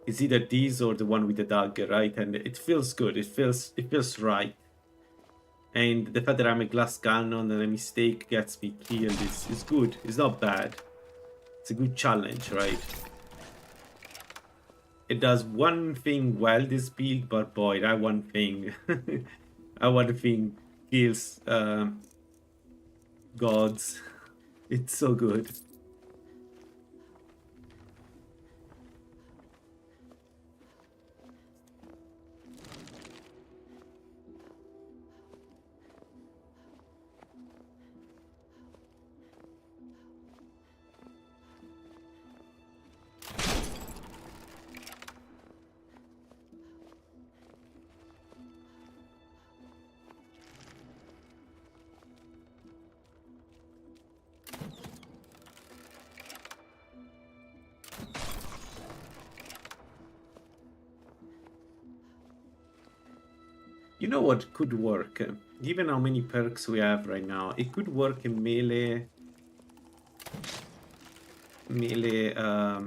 it's either this or the one with the dagger, right? And it feels good. It feels right. And the fact that I'm a glass cannon and a mistake gets me killed is good. It's not bad. It's a good challenge, right? It does one thing well, this build, but boy, that one thing, that one thing kills gods. It's so good. You know what could work? Given how many perks we have right now, it could work in melee. No!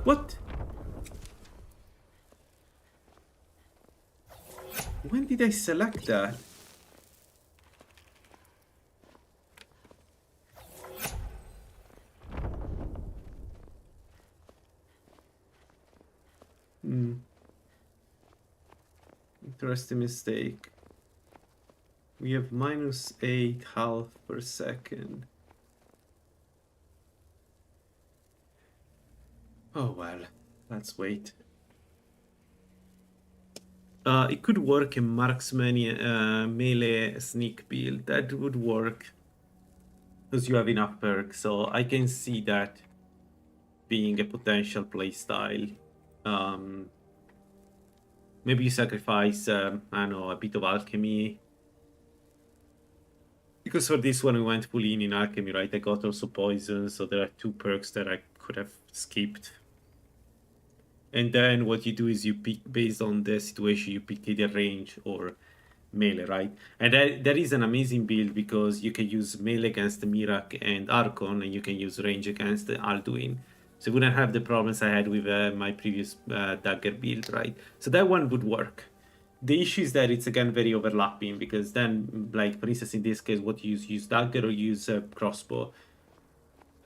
What? When did I select that? Interesting mistake. We have -8 half per second. Oh well, let's wait. It could work in marksman melee sneak build. That would work because you have enough perks. So I can see that being a potential playstyle. Maybe you sacrifice, I don't know, a bit of alchemy. Because for this one we went full in alchemy, right? I got also poison, so there are 2 perks that I could have skipped. And then what you do is you pick, based on the situation, you pick either range or melee, right? And that is an amazing build because you can use melee against the Mirak and Archon, and you can use range against the Alduin. So you wouldn't have the problems I had with my previous dagger build, right? So that one would work. The issue is that it's again very overlapping because then, like for instance, in this case, what you use dagger or use crossbow.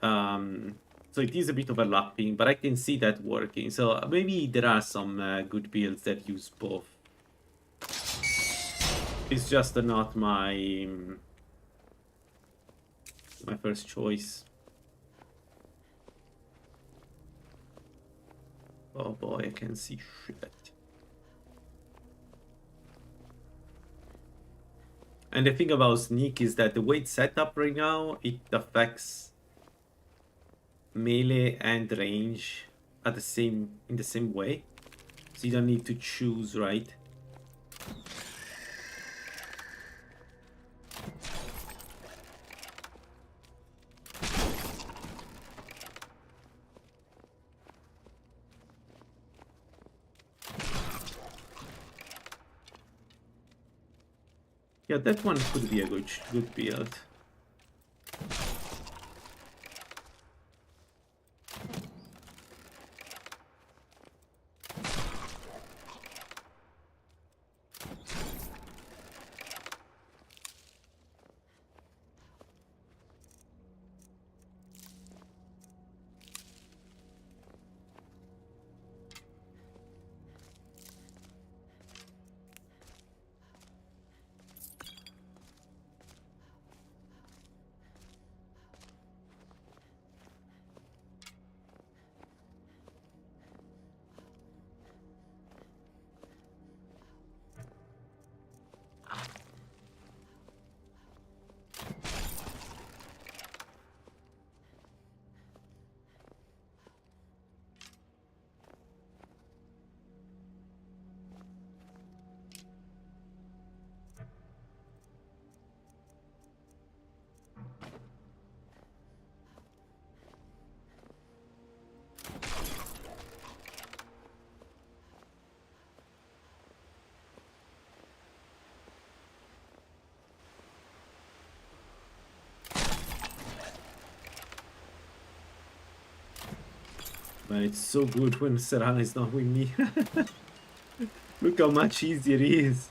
So it is a bit overlapping, but I can see that working. So maybe there are some good builds that use both. It's just not my first choice. Oh boy, I can see shit. And the thing about sneak is that the way it's set up right now, it affects melee and range at in the same way. So you don't need to choose, right? Yeah, that one could be a good build. Man, it's so good when Serana is not with me. Look how much easier it is.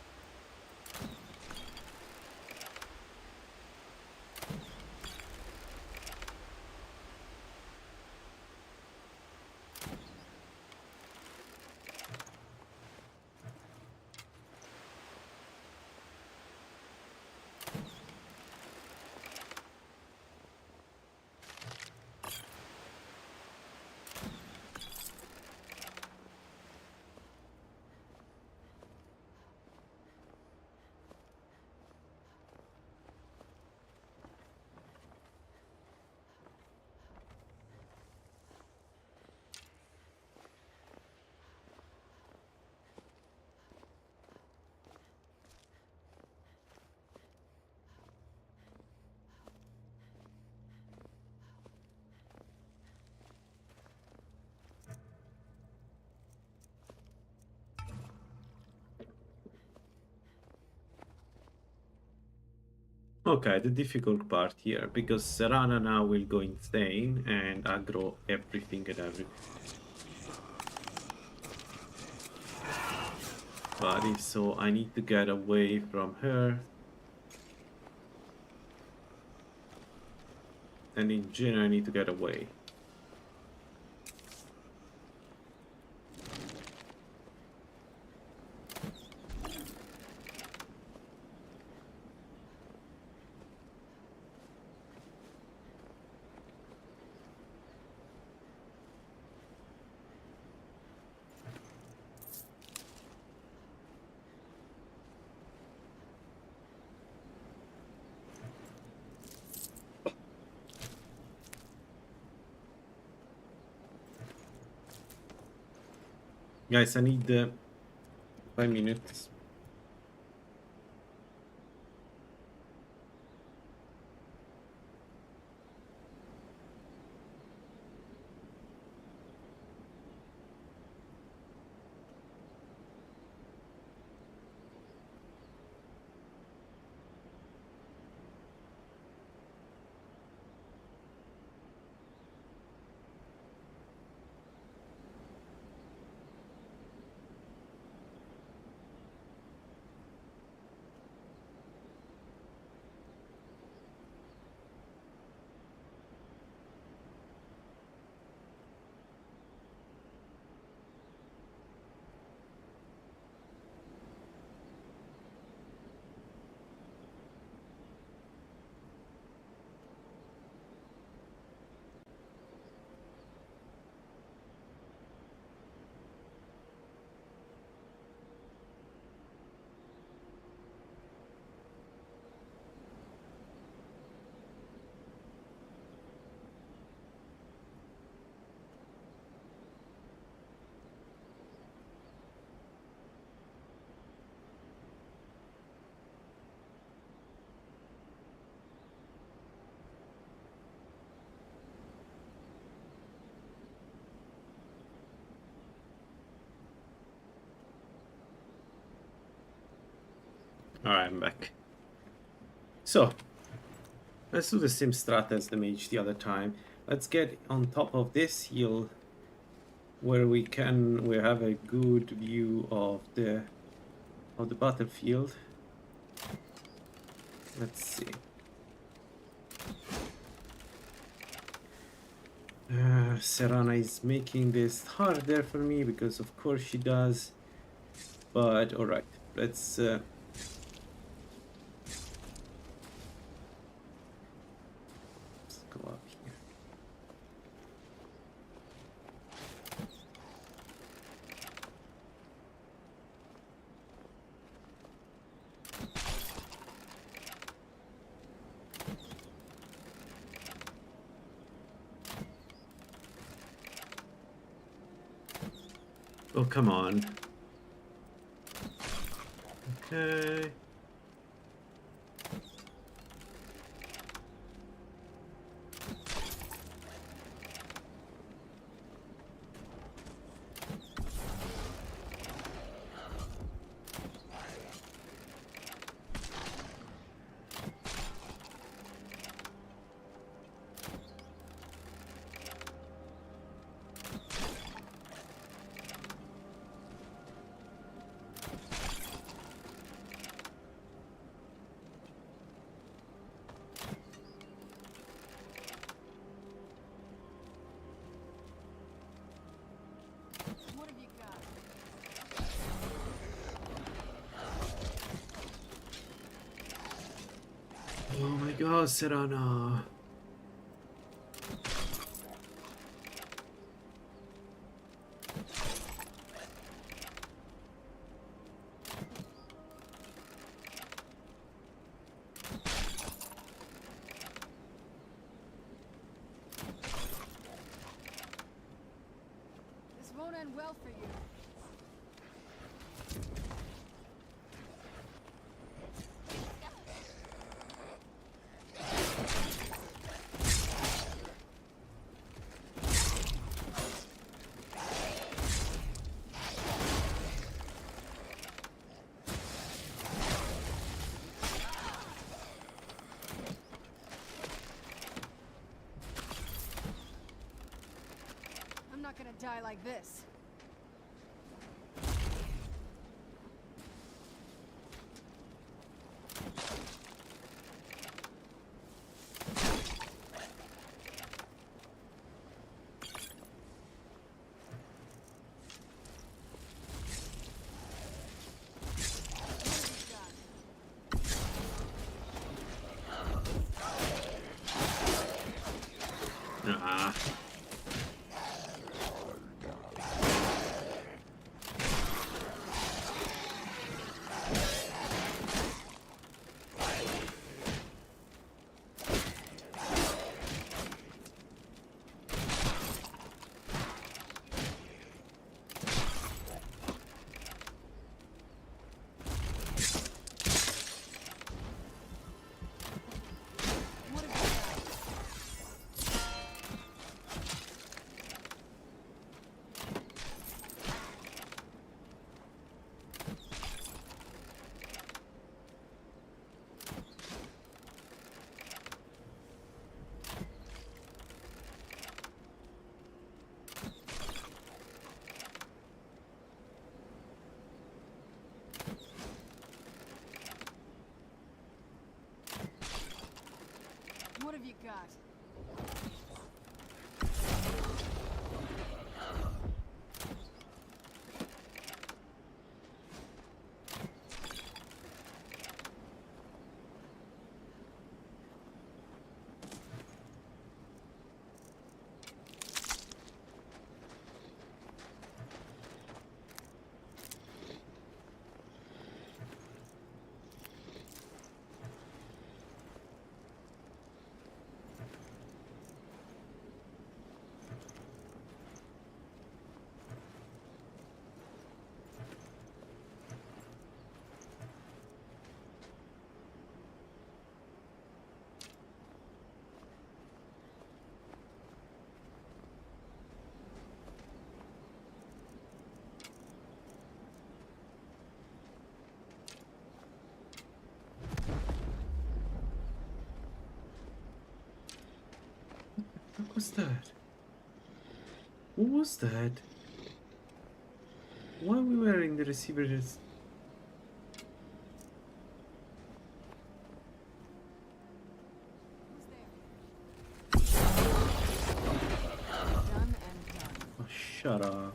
Okay, the difficult part here, because Serana now will go insane and aggro everything and everything. But so I need to get away from her. And in general, I need to get away. Guys, I need 5 minutes. Alright, I'm back. So, let's do the same strat as the mage the other time. Let's get on top of this hill where we have a good view of the battlefield. Let's see. Serana is making this harder for me because of course she does. But alright, let's go up here. Oh, come on. Okay. What have you got? Oh my god, Serana. This won't end well for you. I'm not gonna die like this. Ah. What have you got? fuck was that? Who was that? Why are we wearing the receiver? Done and done. Oh, shut up.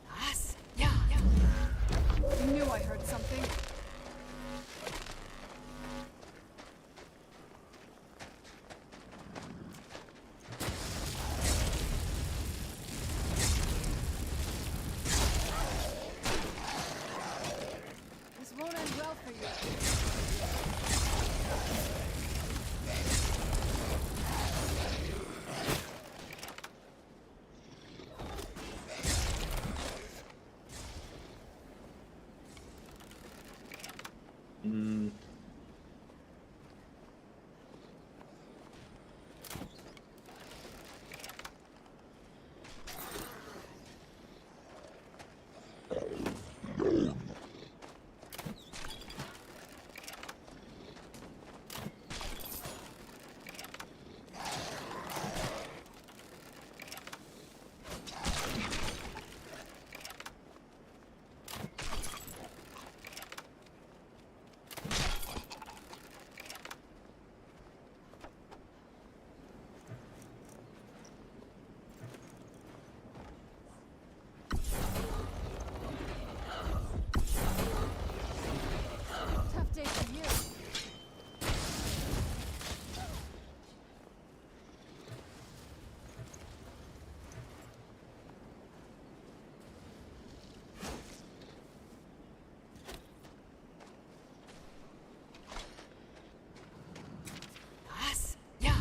Das, ja. I knew I heard something. This won't end well for you. Mm. Tough day for you. Das, ja.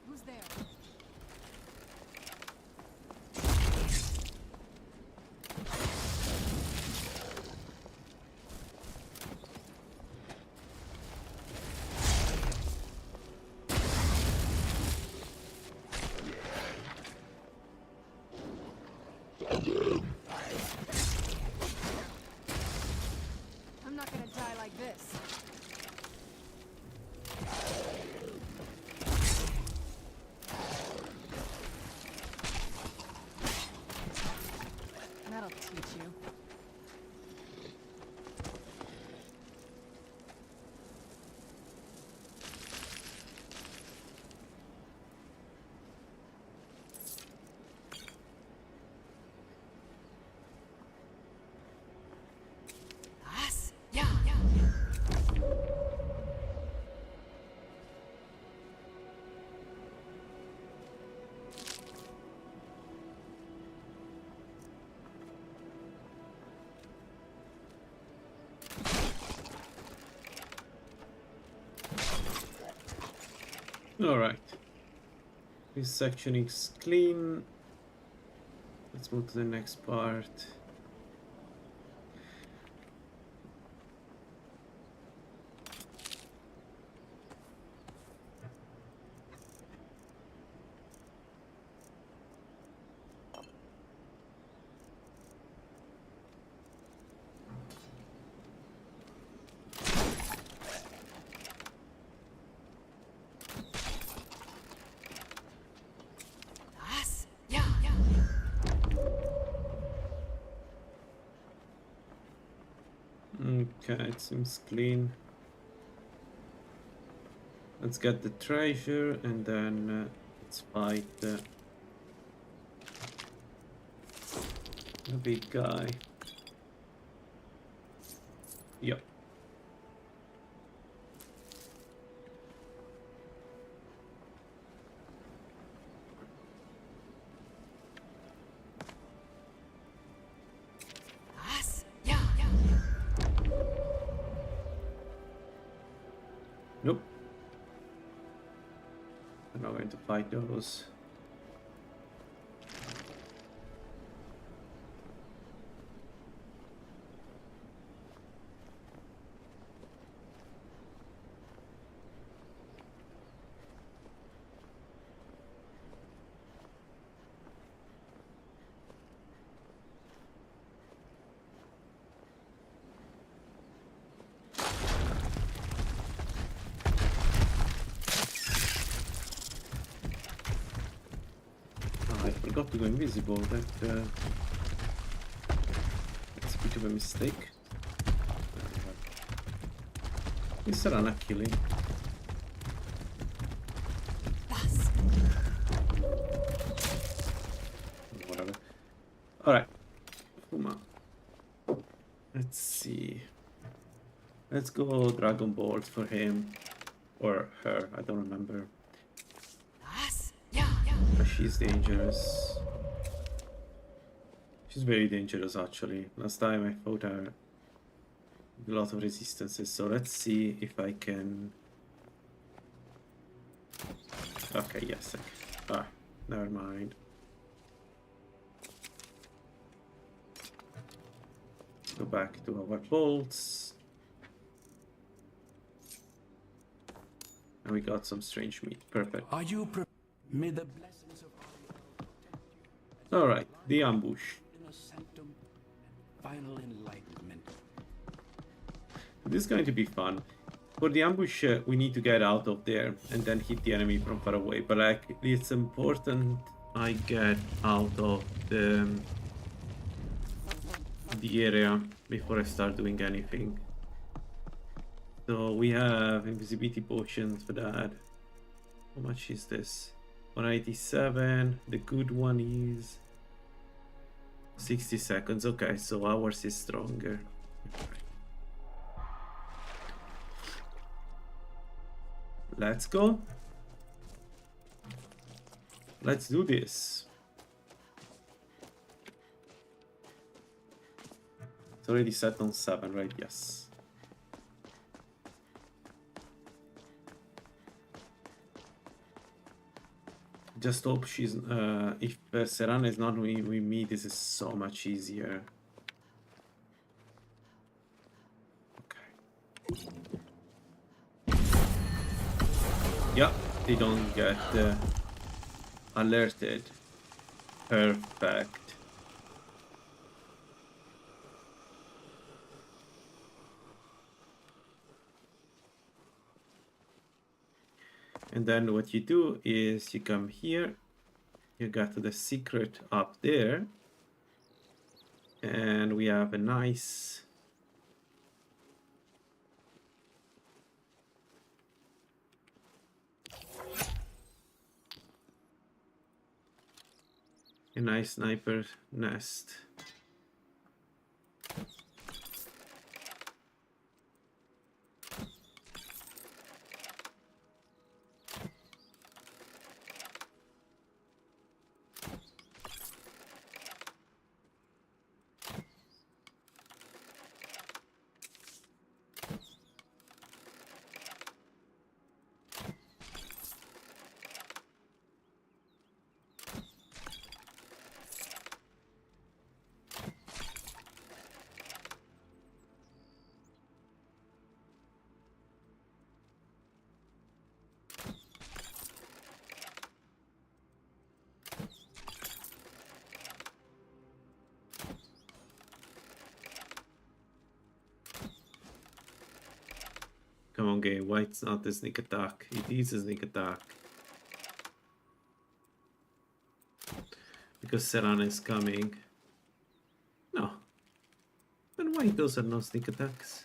Who's there? I'm not gonna die like this. That'll teach you. Das, ja. Alright. This section is clean. Let's move to the next part. Das, ja. Okay, it seems clean. Let's get the treasure and then let's fight the big guy. Yep. Das, ja. Nope. I'm not going to fight those. I forgot to go invisible. That's a bit of a mistake. Is Serana killing? Das, Whatever. Alright. Kuma. Let's see. Let's go Dragon Bolt for him. Or her, I don't remember. das, ja. But she's dangerous. She's very dangerous actually. Last time I fought her with a lot of resistances, so let's see if I can. Okay, yes. Ah, never mind. Go back to our bolts. And we got some strange meat. Perfect. Are you may the blessings of protect you Alright, the ambush. in a sanctum and final enlightenment. This is going to be fun. For the ambush, we need to get out of there and then hit the enemy from far away. But like, it's important I get out of the area before I start doing anything. So we have invisibility potions for that. How much is this? 187. The good one is 60 seconds. Okay, so ours is stronger. Let's go. Let's do this. It's already set on 7, right? Yes. Just hope she's if Serana is not with me, this is so much easier. Okay. Yeah, they don't get alerted. Perfect. And then what you do is you come here, you got the secret up there, and we have a nice sniper nest. Come on, game. Why it's not a sneak attack? It is a sneak attack. Because Serana is coming. No. Then why those are no sneak attacks?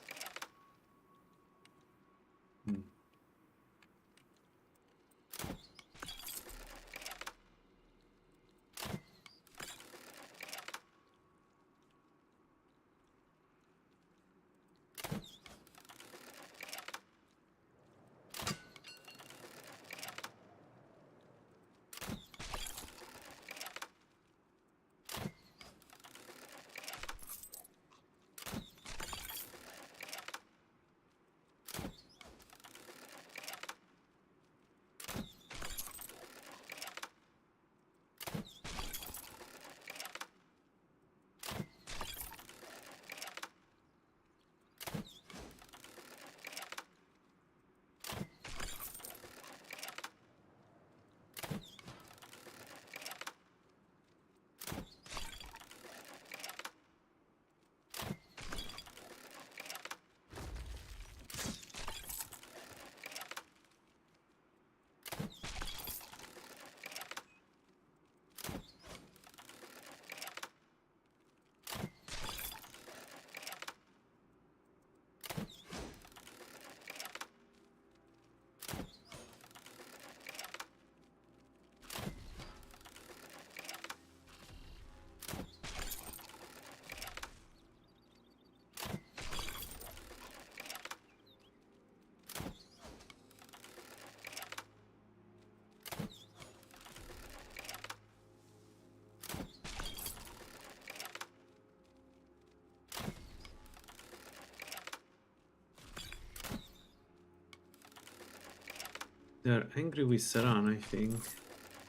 They're angry with Saran, I think.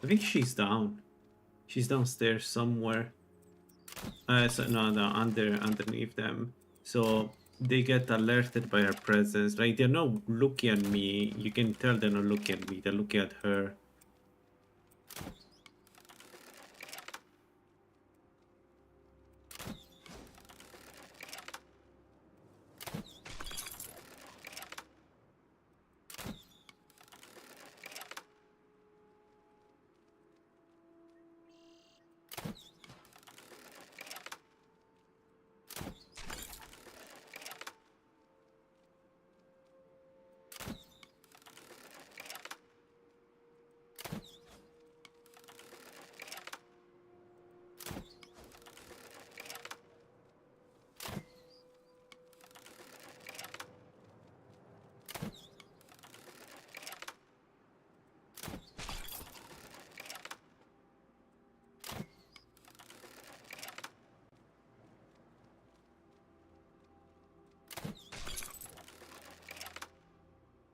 I think she's down. She's downstairs somewhere. So no, underneath them. So they get alerted by her presence. Like they're not looking at me. You can tell they're not looking at me. They're looking at her.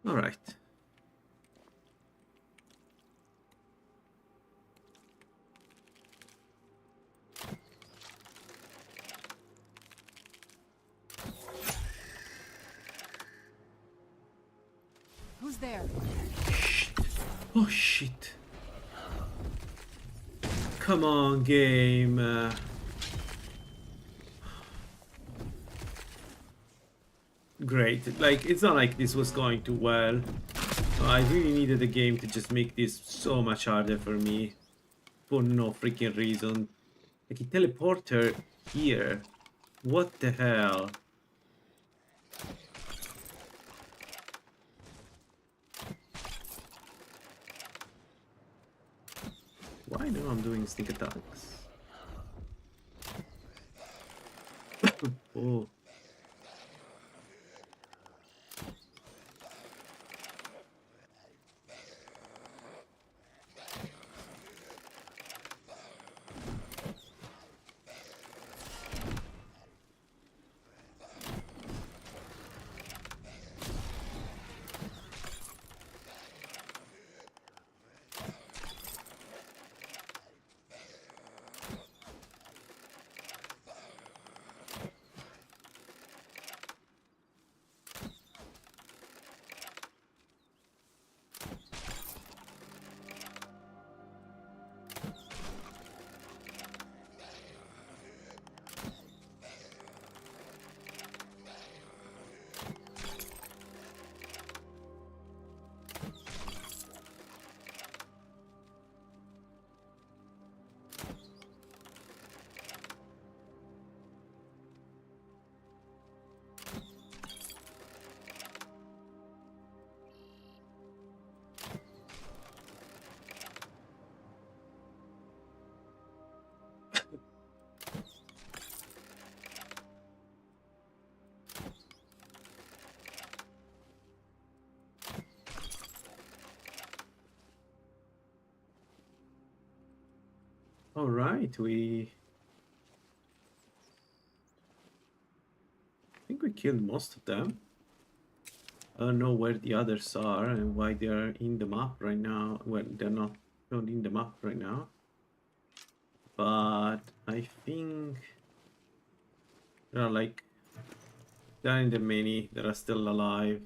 All right. Who's there? Oh shit. Come on, game. Great. Like, it's not like this was going too well. I really needed the game to just make this so much harder for me. For no freaking reason. Like, he teleported her here. What the hell? Why now I'm doing sneak attacks? Oh. All right, I think we killed most of them. I don't know where the others are and why they are in the map right now. Well, they're not shown in the map right now. But I think there are like, there are in the many that are still alive.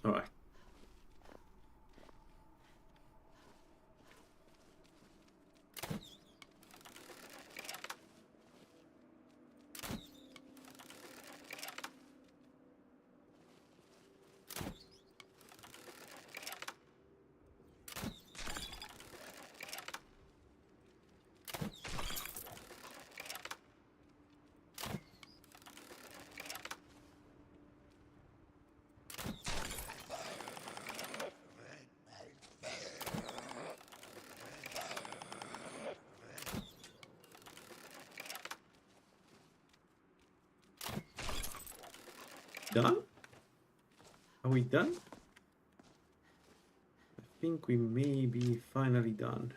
All right. done? Are we done? I think we may be finally done.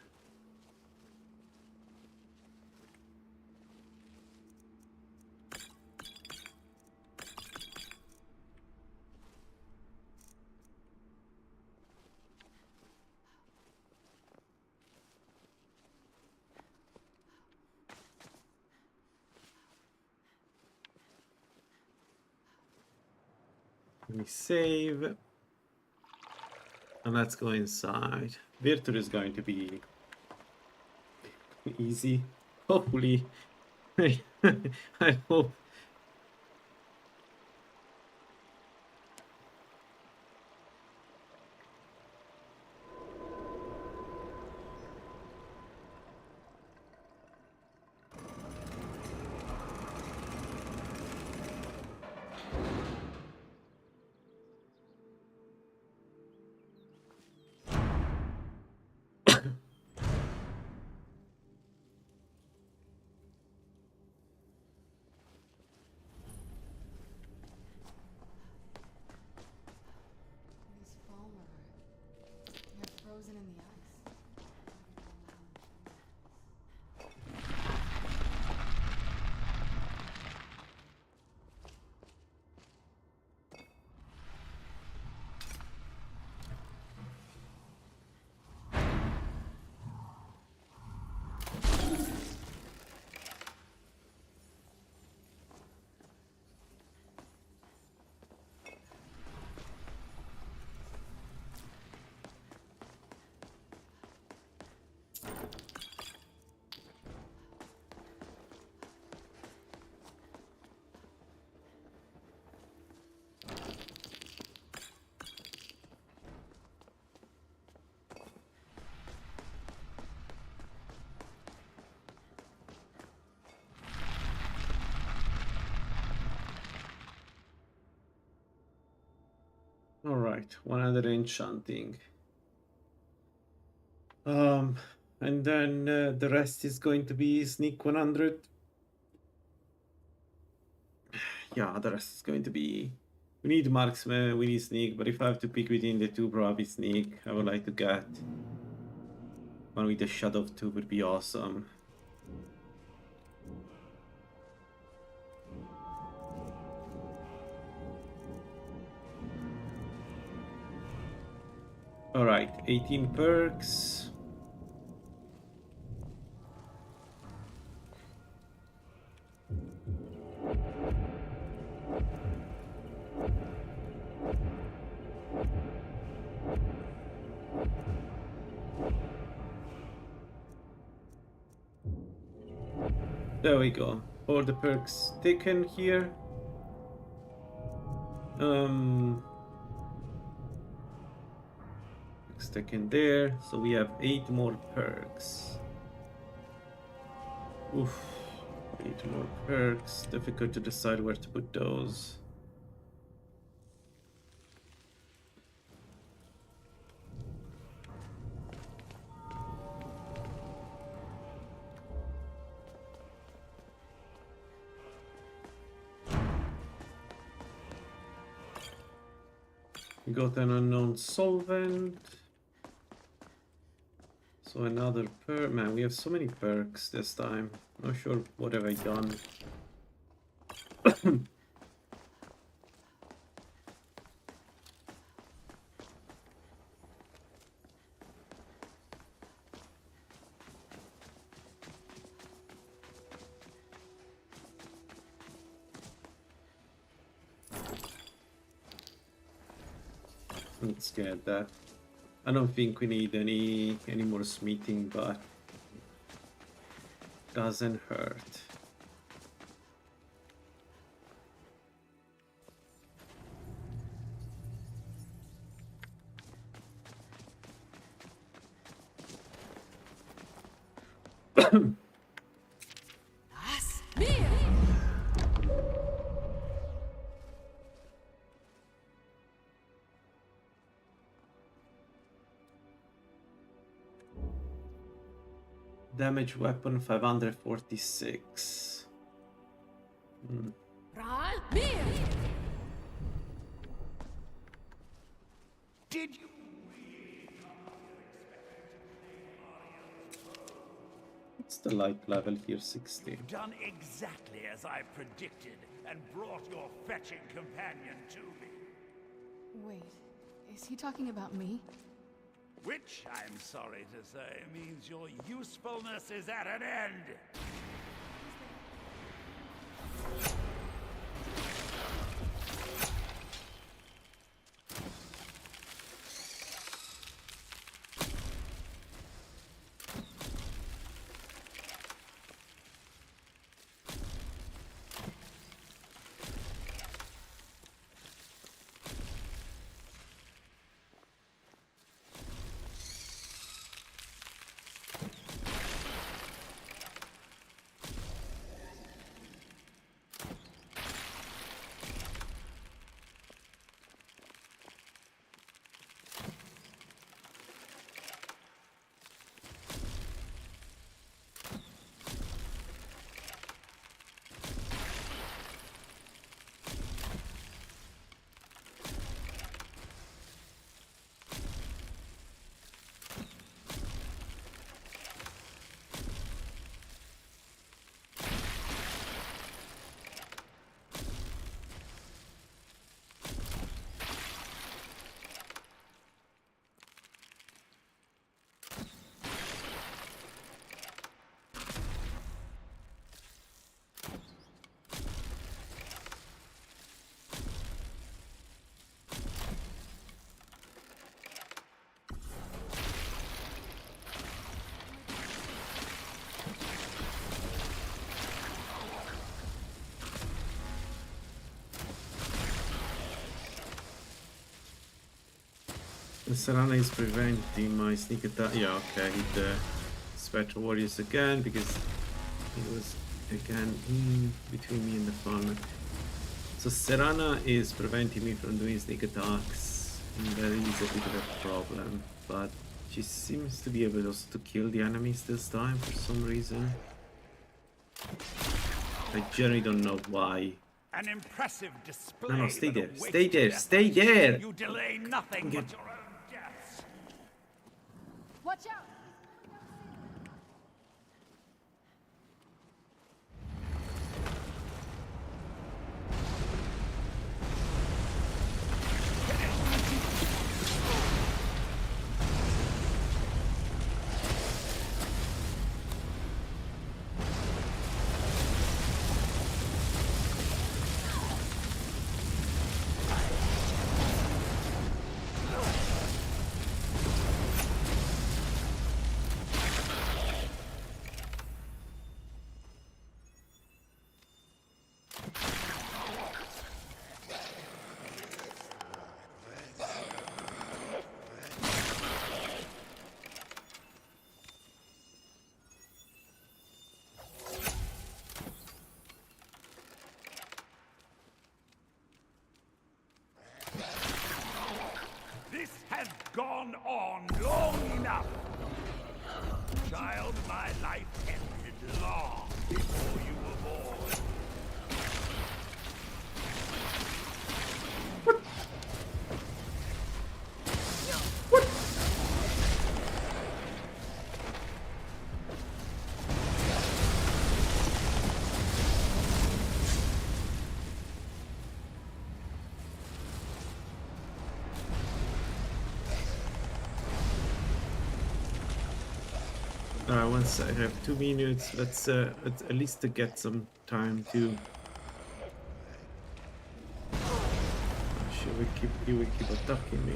We save. And let's go inside. Virtu is going to be easy. Hopefully. I hope. These Falmer they're frozen in the ice. All right, 100 enchanting. And then the rest is going to be sneak 100. Yeah, the rest is going to be. We need marksman, we need sneak, but if I have to pick between the two, probably sneak. I would like to get one with the shadow of 2 would be awesome. All right, 18 perks. There we go. All the perks taken here. Taken there, so we have 8 more perks. Oof, 8 more perks. Difficult to decide where to put those. We got an unknown solvent. So another perk. Man, we have so many perks this time. Not sure what have I done. Let's get that. I don't think we need any more smithing, but doesn't hurt. Das Meer. Damage weapon 546. Ral Meer. the light level here? 60. You've done exactly as I predicted and brought your fetching companion to me. Wait, is he talking about me? Which, I'm sorry to say, means your usefulness is at an end. Serana is preventing my sneak attack. Yeah, okay, I hit the Spectral Warriors again because it was again in between me and the farmer. So Serana is preventing me from doing sneak attacks, and that is a bit of a problem. But she seems to be able also to kill the enemies this time for some reason. I generally don't know why. An impressive display. No, stay for the there, weight stay there, of stay effort. there! You delay nothing but your own deaths. Watch out! This has gone on long enough. Child, my life ended long before you were born. Once I have 2 minutes, let's at least to get some time to. He will keep attacking me.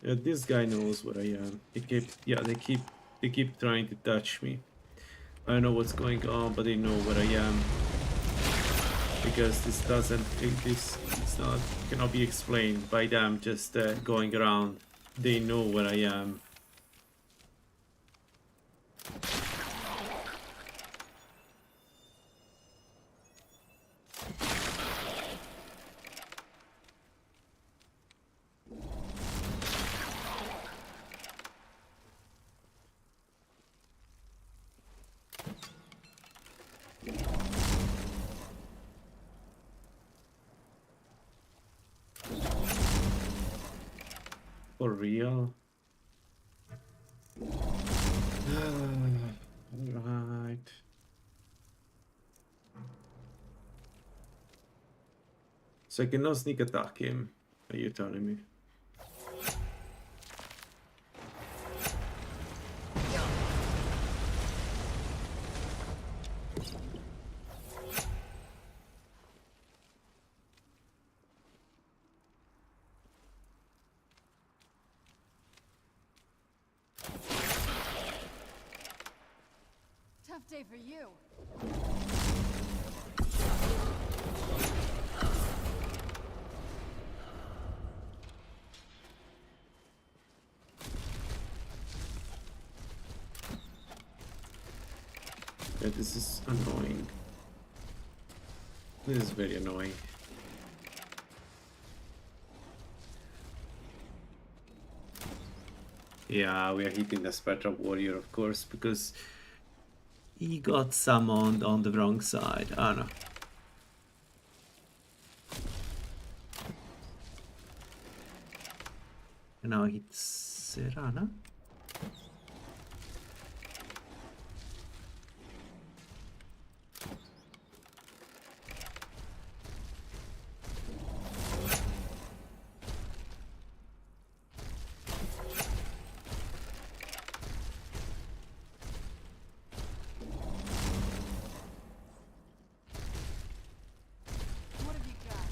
Yeah, this guy knows where I am. They keep trying to touch me. I don't know what's going on, but they know where I am. Because it's not cannot be explained by them just going around. They know where I am. For real? Alright. So I cannot sneak attack him, are you telling me? Tough day for you. Yeah, this is annoying. This is very annoying. Yeah, we are hitting the Spectral Warrior, of course, because he got summoned on the wrong side. I don't know. And now it's Serana. What have you got?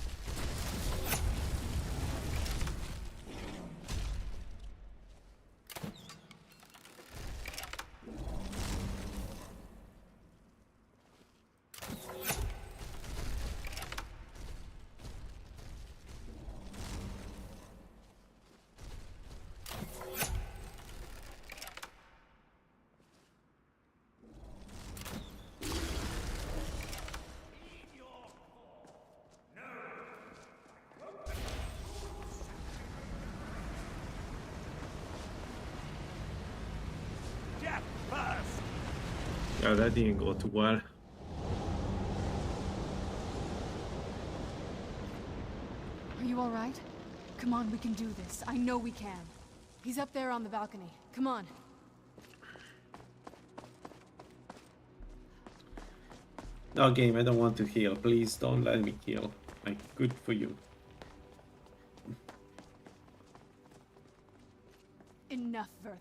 Death first! Yeah, that didn't go too well. Are you all right? Come on, we can do this. I know we can. He's up there on the balcony. Come on. No, game, I don't want to heal. Please don't let me heal. Like, good for you. Enough, Werther.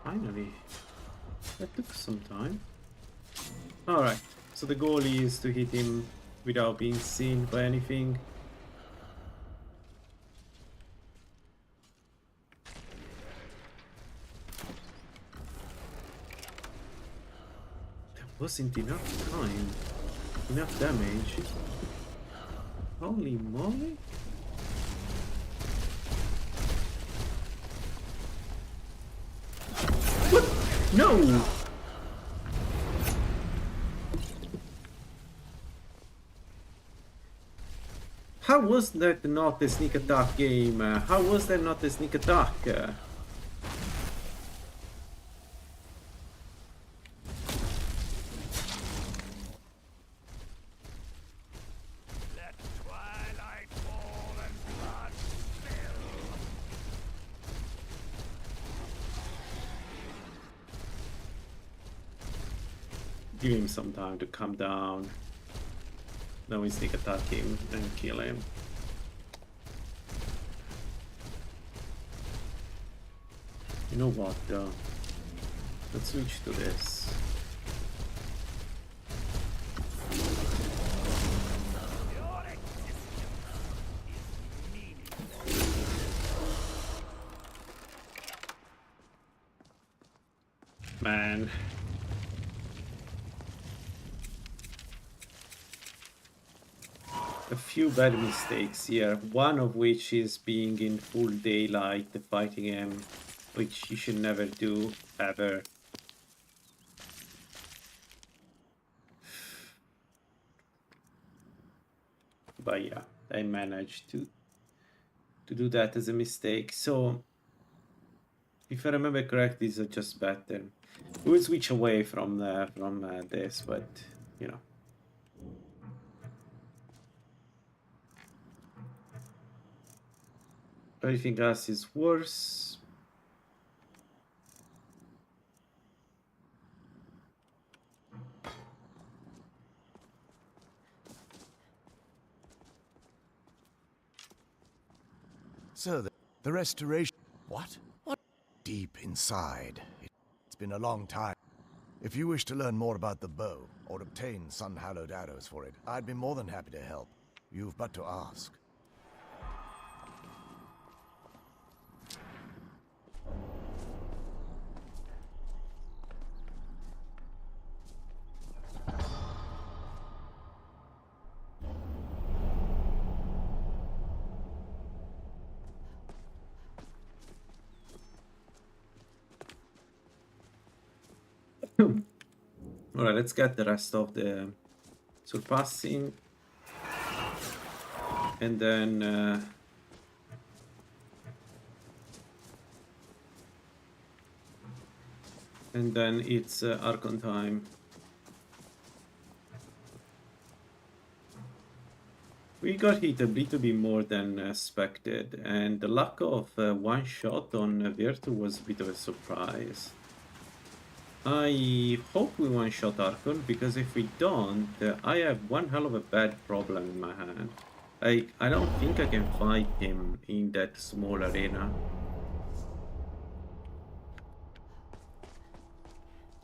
Finally. That took some time. Alright, so the goal is to hit him without being seen by anything. There wasn't enough time. Enough damage. Holy moly. No! how was that not a sneak attack game? How was that not a sneak attack? Let twilight fall and blood spill. Give him some time to calm down. Then we sneak attack him and kill him. You know what though? Let's switch to this. Your existence is meaningless. Man. A few bad mistakes here, one of which is being in full daylight fighting him, which you should never do, ever. But yeah, I managed to do that as a mistake. So, if I remember correctly, these are just better. We'll switch away from this, but you know. Everything else is worse. So the restoration... What? What? Deep inside. It's been a long time. If you wish to learn more about the bow, or obtain sun-hallowed arrows for it, I'd be more than happy to help. You've but to ask. Alright, let's get the rest of the surpassing. And then it's Archon time. We got hit a little bit more than expected, and the lack of one shot on Virtu was a bit of a surprise. I hope we one-shot Archon, because if we don't, I have one hell of a bad problem in my hand. I don't think I can fight him in that small arena.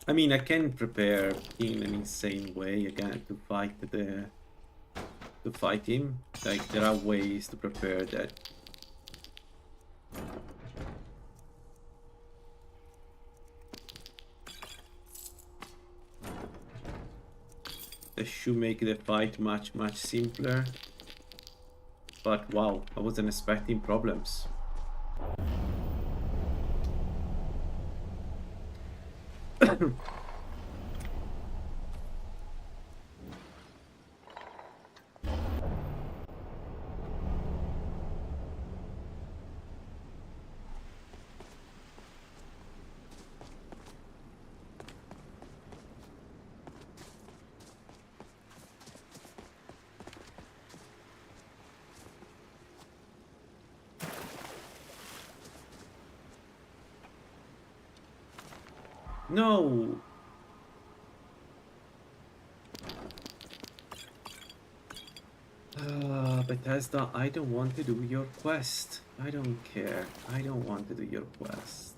I mean, I can prepare in an insane way again to fight him. Like, there are ways to prepare that. That should make the fight much simpler. But wow, I wasn't expecting problems. No! Bethesda, I don't want to do your quest. I don't care. I don't want to do your quest.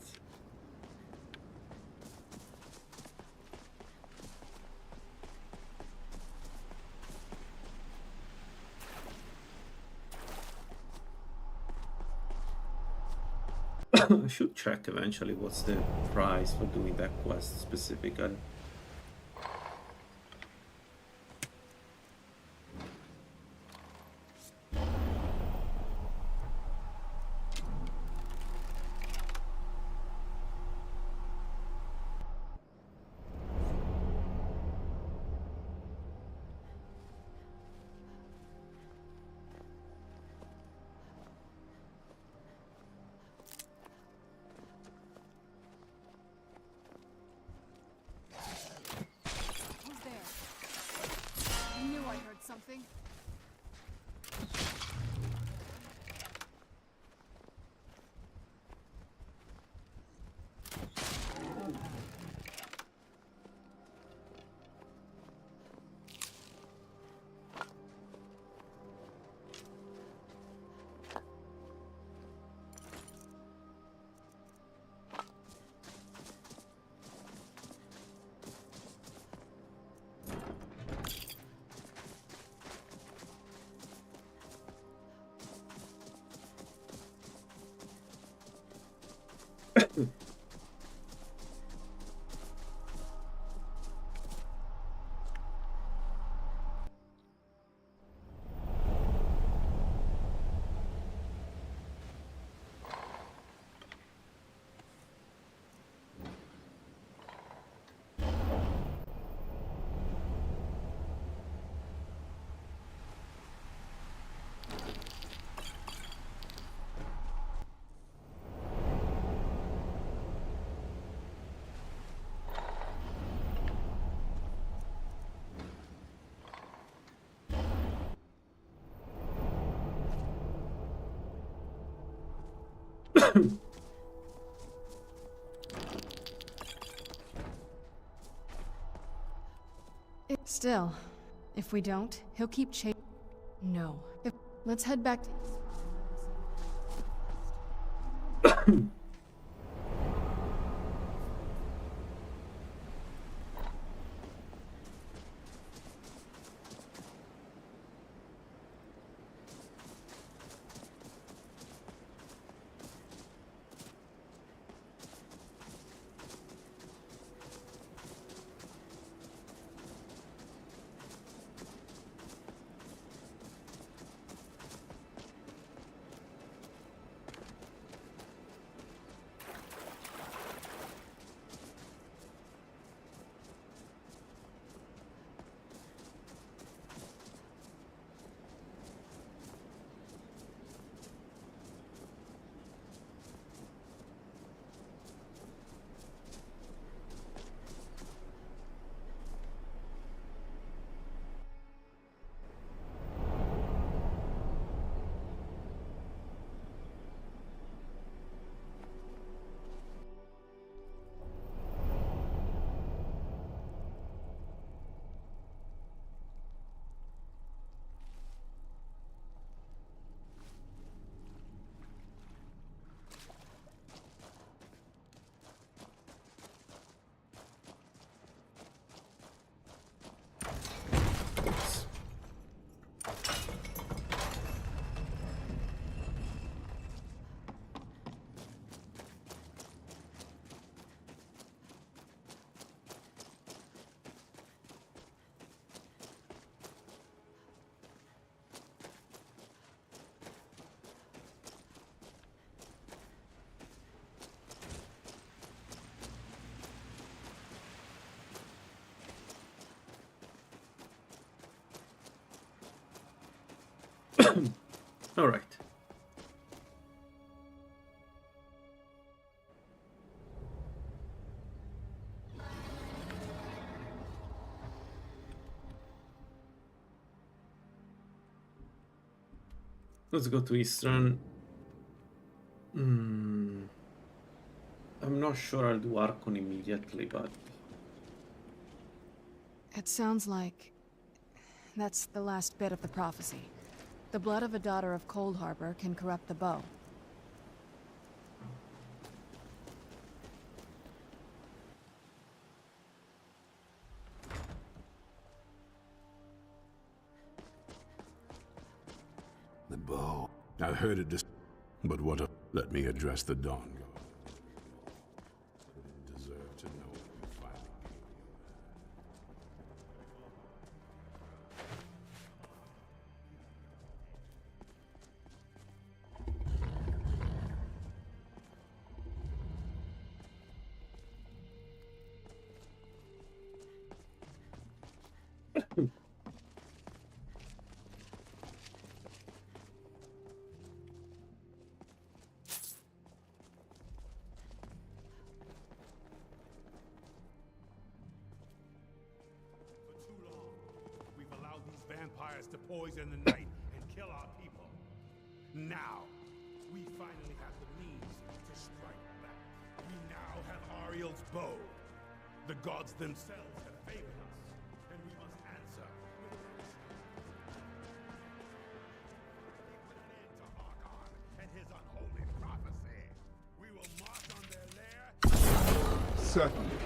I should check eventually what's the price for doing that quest specifically. anything? Still, if we don't, he'll keep chasing. No. Let's head back to... All right. Let's go to Eastern. I'm not sure I'll do Archon immediately, but... It sounds like... that's the last bit of the prophecy. The blood of a daughter of Cold Harbor can corrupt the bow. The bow. I heard it but what a... Let me address the Dawn God. I deserve to know you finally vampires to poison the night and kill our people. Now, we finally have the means to strike back. We now have Ariel's bow. The gods themselves have favored us, and we must answer with put an end to Harkon and his unholy prophecy. We will march on their lair. Certainly.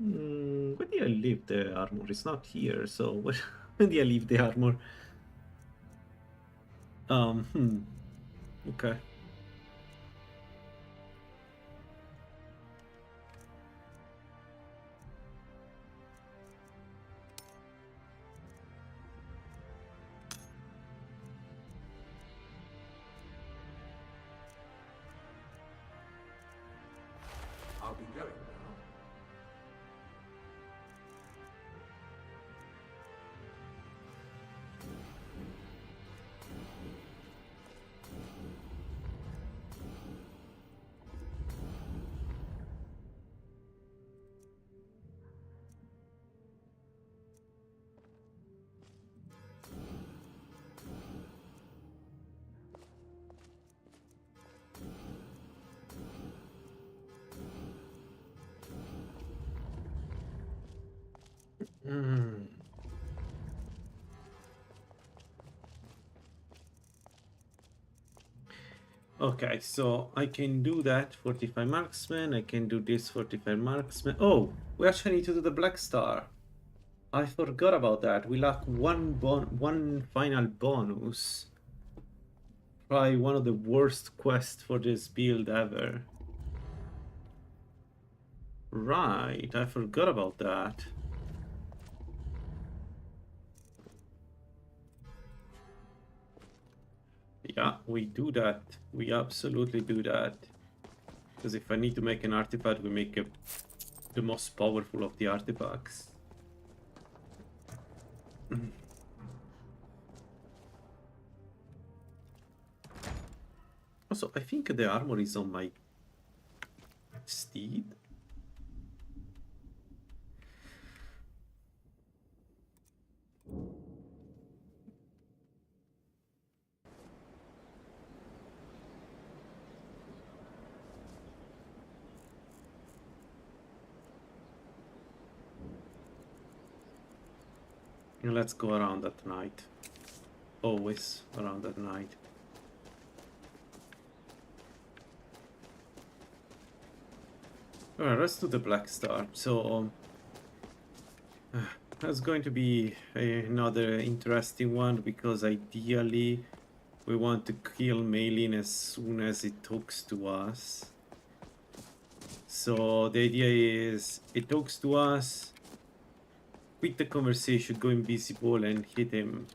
Where did I leave the armor? It's not here, so where did I leave the armor? Okay. I'll be going now. Okay, so I can do that 45 marksman. I can do this 45 marksman. Oh, we actually need to do the Black Star. I forgot about that. We lack one final bonus. Probably one of the worst quests for this build ever. Right, I forgot about that. Yeah, we do that. We absolutely do that. Because if I need to make an artifact, we make the most powerful of the artifacts. Also, I think the armor is on my steed. And let's go around at night. Always around at night. Alright, let's do the Black Star. So that's going to be another interesting one, because ideally we want to kill Malin as soon as it talks to us. So the idea is it talks to us, quit the conversation, go invisible and hit him.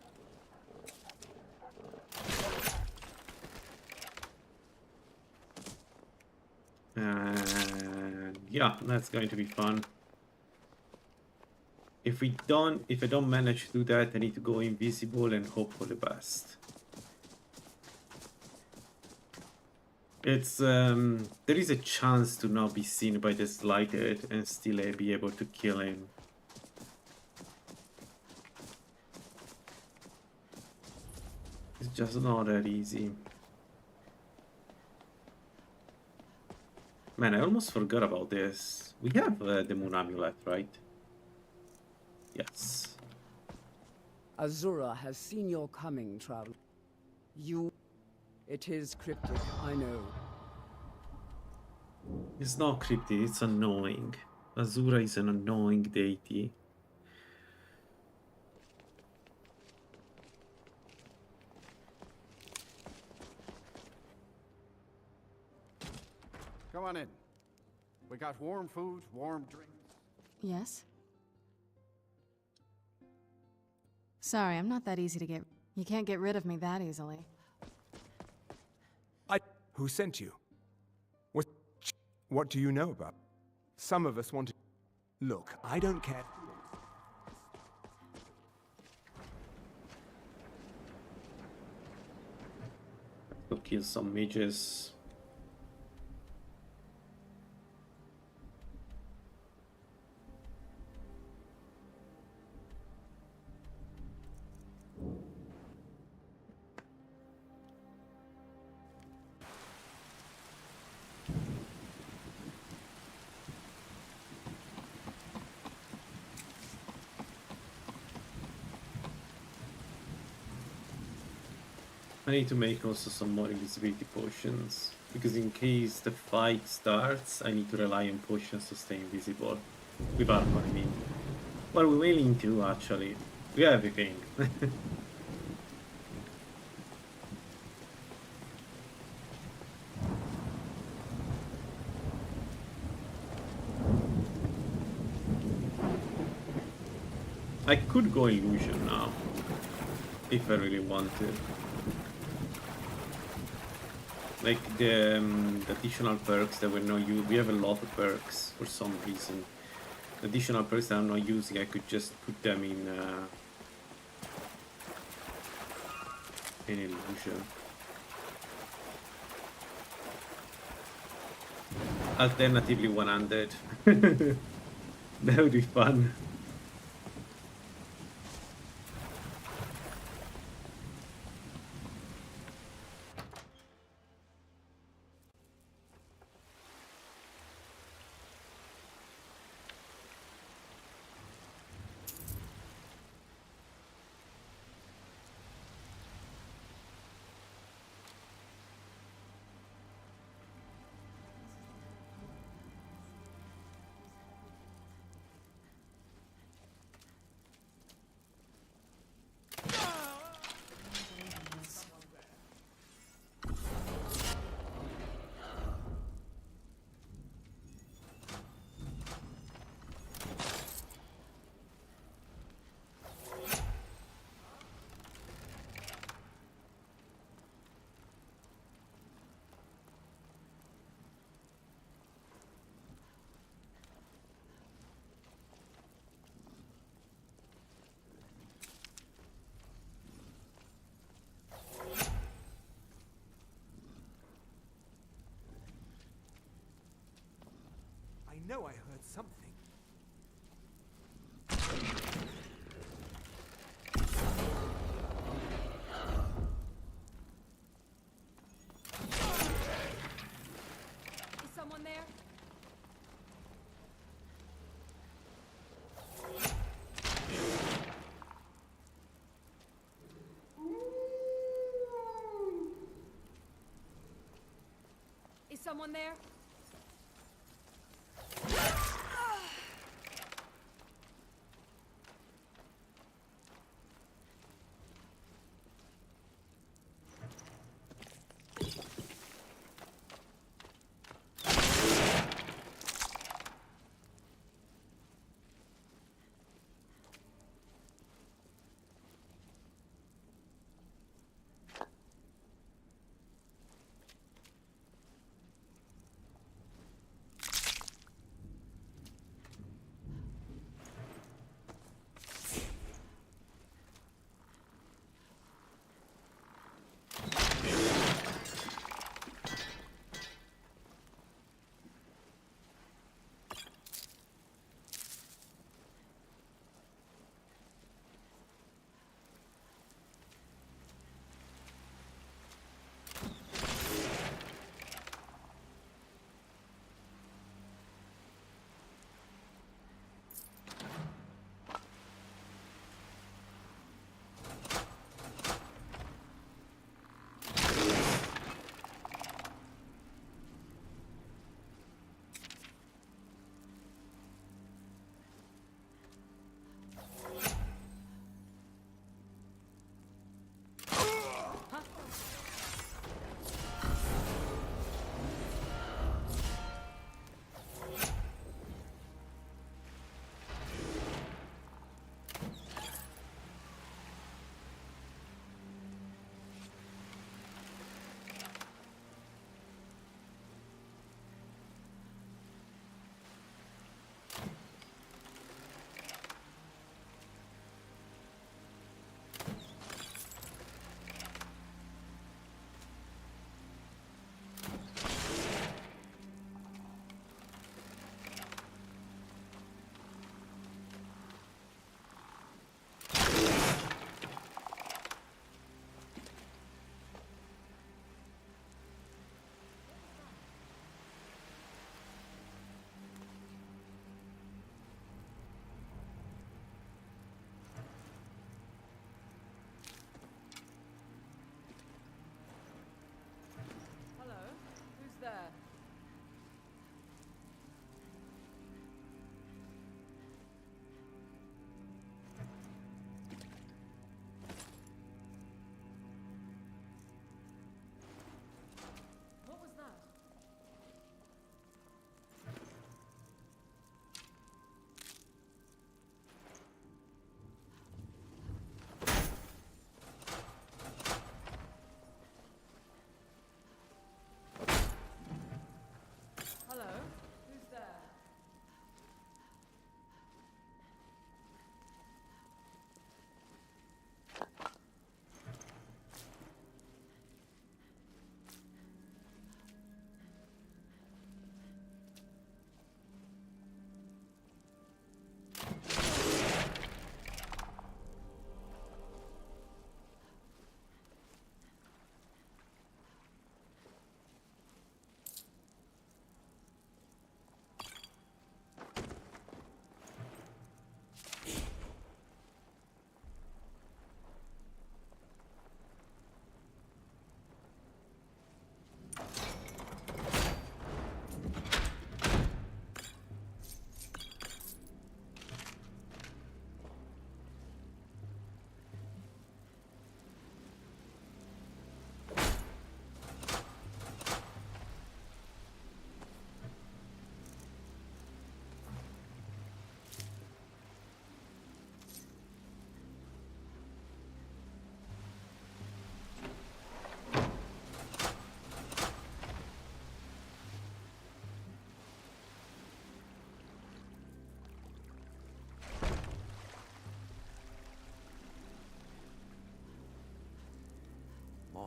And yeah, that's going to be fun. If I don't manage to do that, I need to go invisible and hope for the best. It's there is a chance to not be seen by the Slighted and still be able to kill him. It's just not that easy. Man, I almost forgot about this. We have the Moon Amulet, right? Yes. Azura has seen your coming, traveler. It is cryptic, I know. It's not cryptic, it's annoying. Azura is an annoying deity. Come on in. We got warm food, warm drinks. Yes? Sorry, I'm not that easy to get. You can't get rid of me that easily. Who sent you? What do you know about? Some of us want to... Look, I don't care. Go kill some mages. I need to make also some more invisibility potions, because in case the fight starts, I need to rely on potions to stay invisible. With armor, I mean. Well, we're willing to, actually. We have everything. I could go illusion now, if I really want to. Like the additional perks that we're not using. We have a lot of perks for some reason. The additional perks that I'm not using, I could just put them in illusion. Alternatively one-handed. That would be fun. I know I heard something. Is someone there? Is someone there?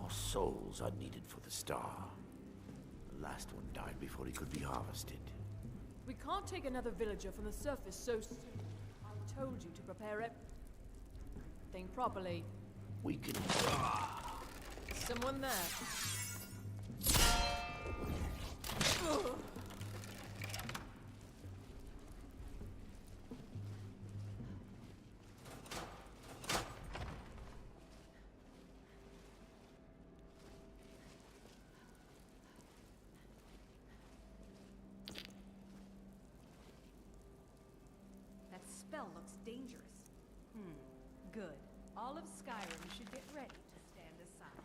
More souls are needed for the star. The last one died before he could be harvested. We can't take another villager from the surface so soon. I told you to prepare it. Think properly. We can... Someone there. That spell looks dangerous. Good. All of Skyrim should get ready to stand aside.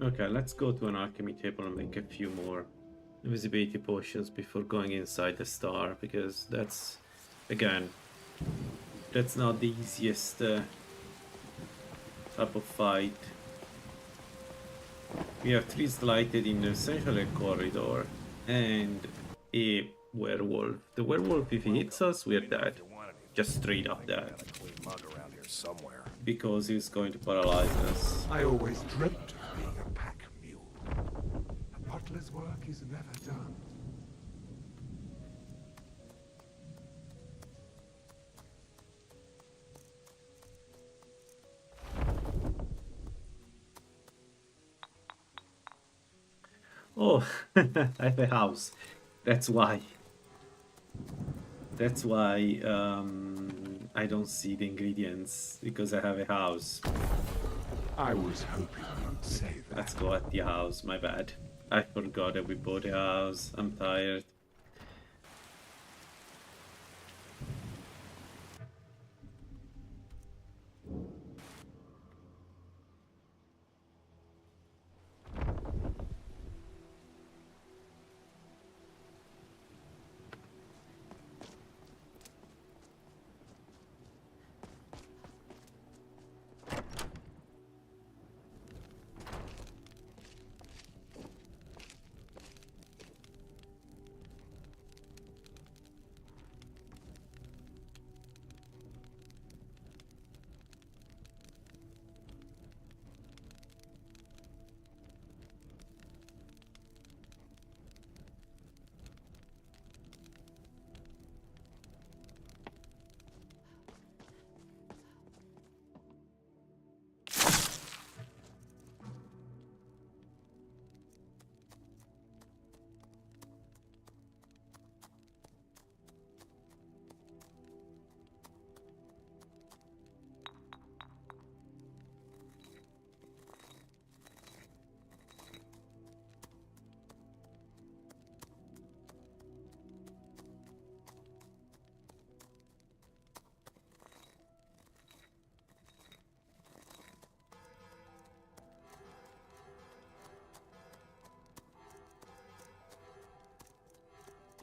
Okay, let's go to an alchemy table and make a few more invisibility potions before going inside the star, because that's, again, that's not the easiest type of fight. We have trees lighted in essentially a corridor and a werewolf. The werewolf, if he hits us, we're dead. Just straight up dead. Because he's going to paralyze us. I always dreamt of being a pack mule. A butler's work is never done. Oh, I have a house. That's why. That's why I don't see the ingredients, because I have a house. I was hoping you'd say that. Let's go at the house, my bad. I forgot that we bought a house. I'm tired.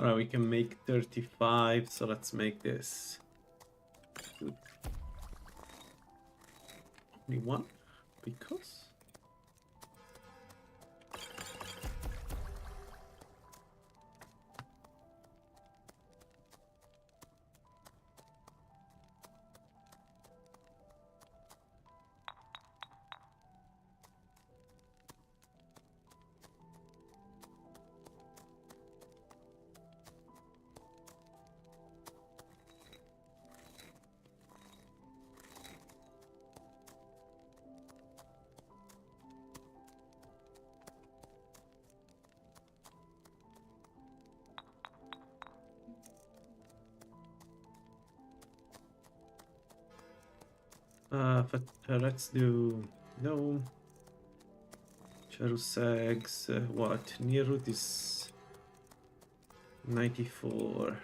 Alright, we can make 35, so let's make this. Only one? Because? But let's do no. Charusags, what? Near root is 94.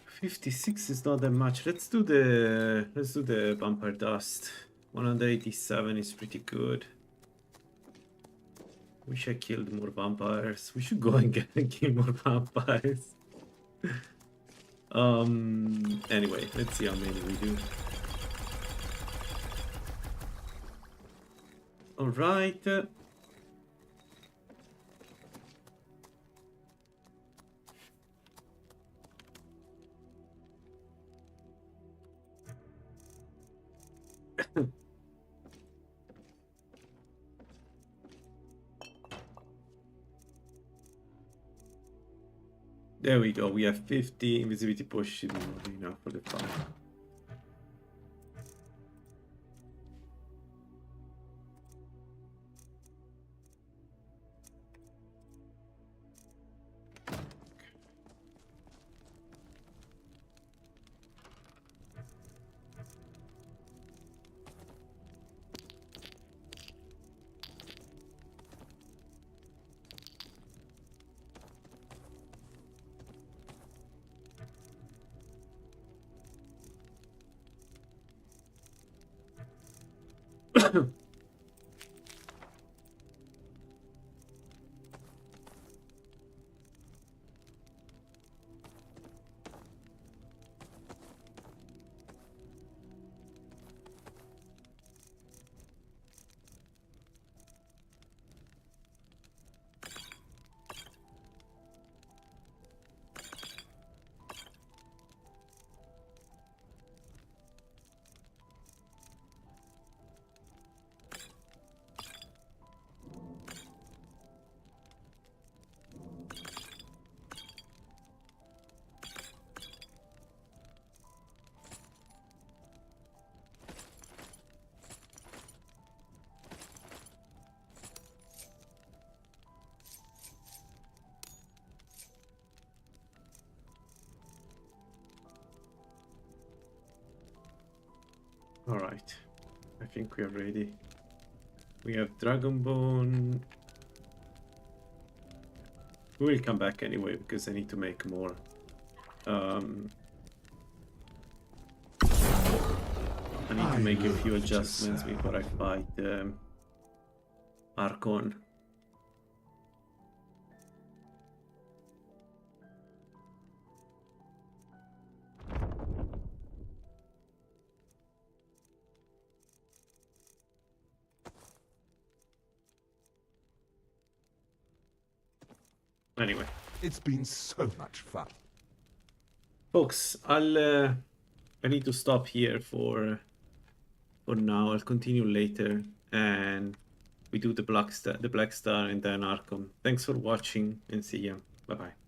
56 is not that much. Let's do the bumper dust. 187 is pretty good. Wish I killed more vampires. We should go and kill more vampires. Anyway, let's see how many we do. All right. There we go. We have 50 invisibility potion enough for the fight. All right, I think we are ready. We have Dragon Bone. We will come back anyway because I need to make more. I need to make a few adjustments before I fight Archon. Anyway, it's been so much fun, folks. I need to stop here for now. I'll continue later, and we do the Black Star and then Arkham. Thanks for watching, and see ya. Bye bye.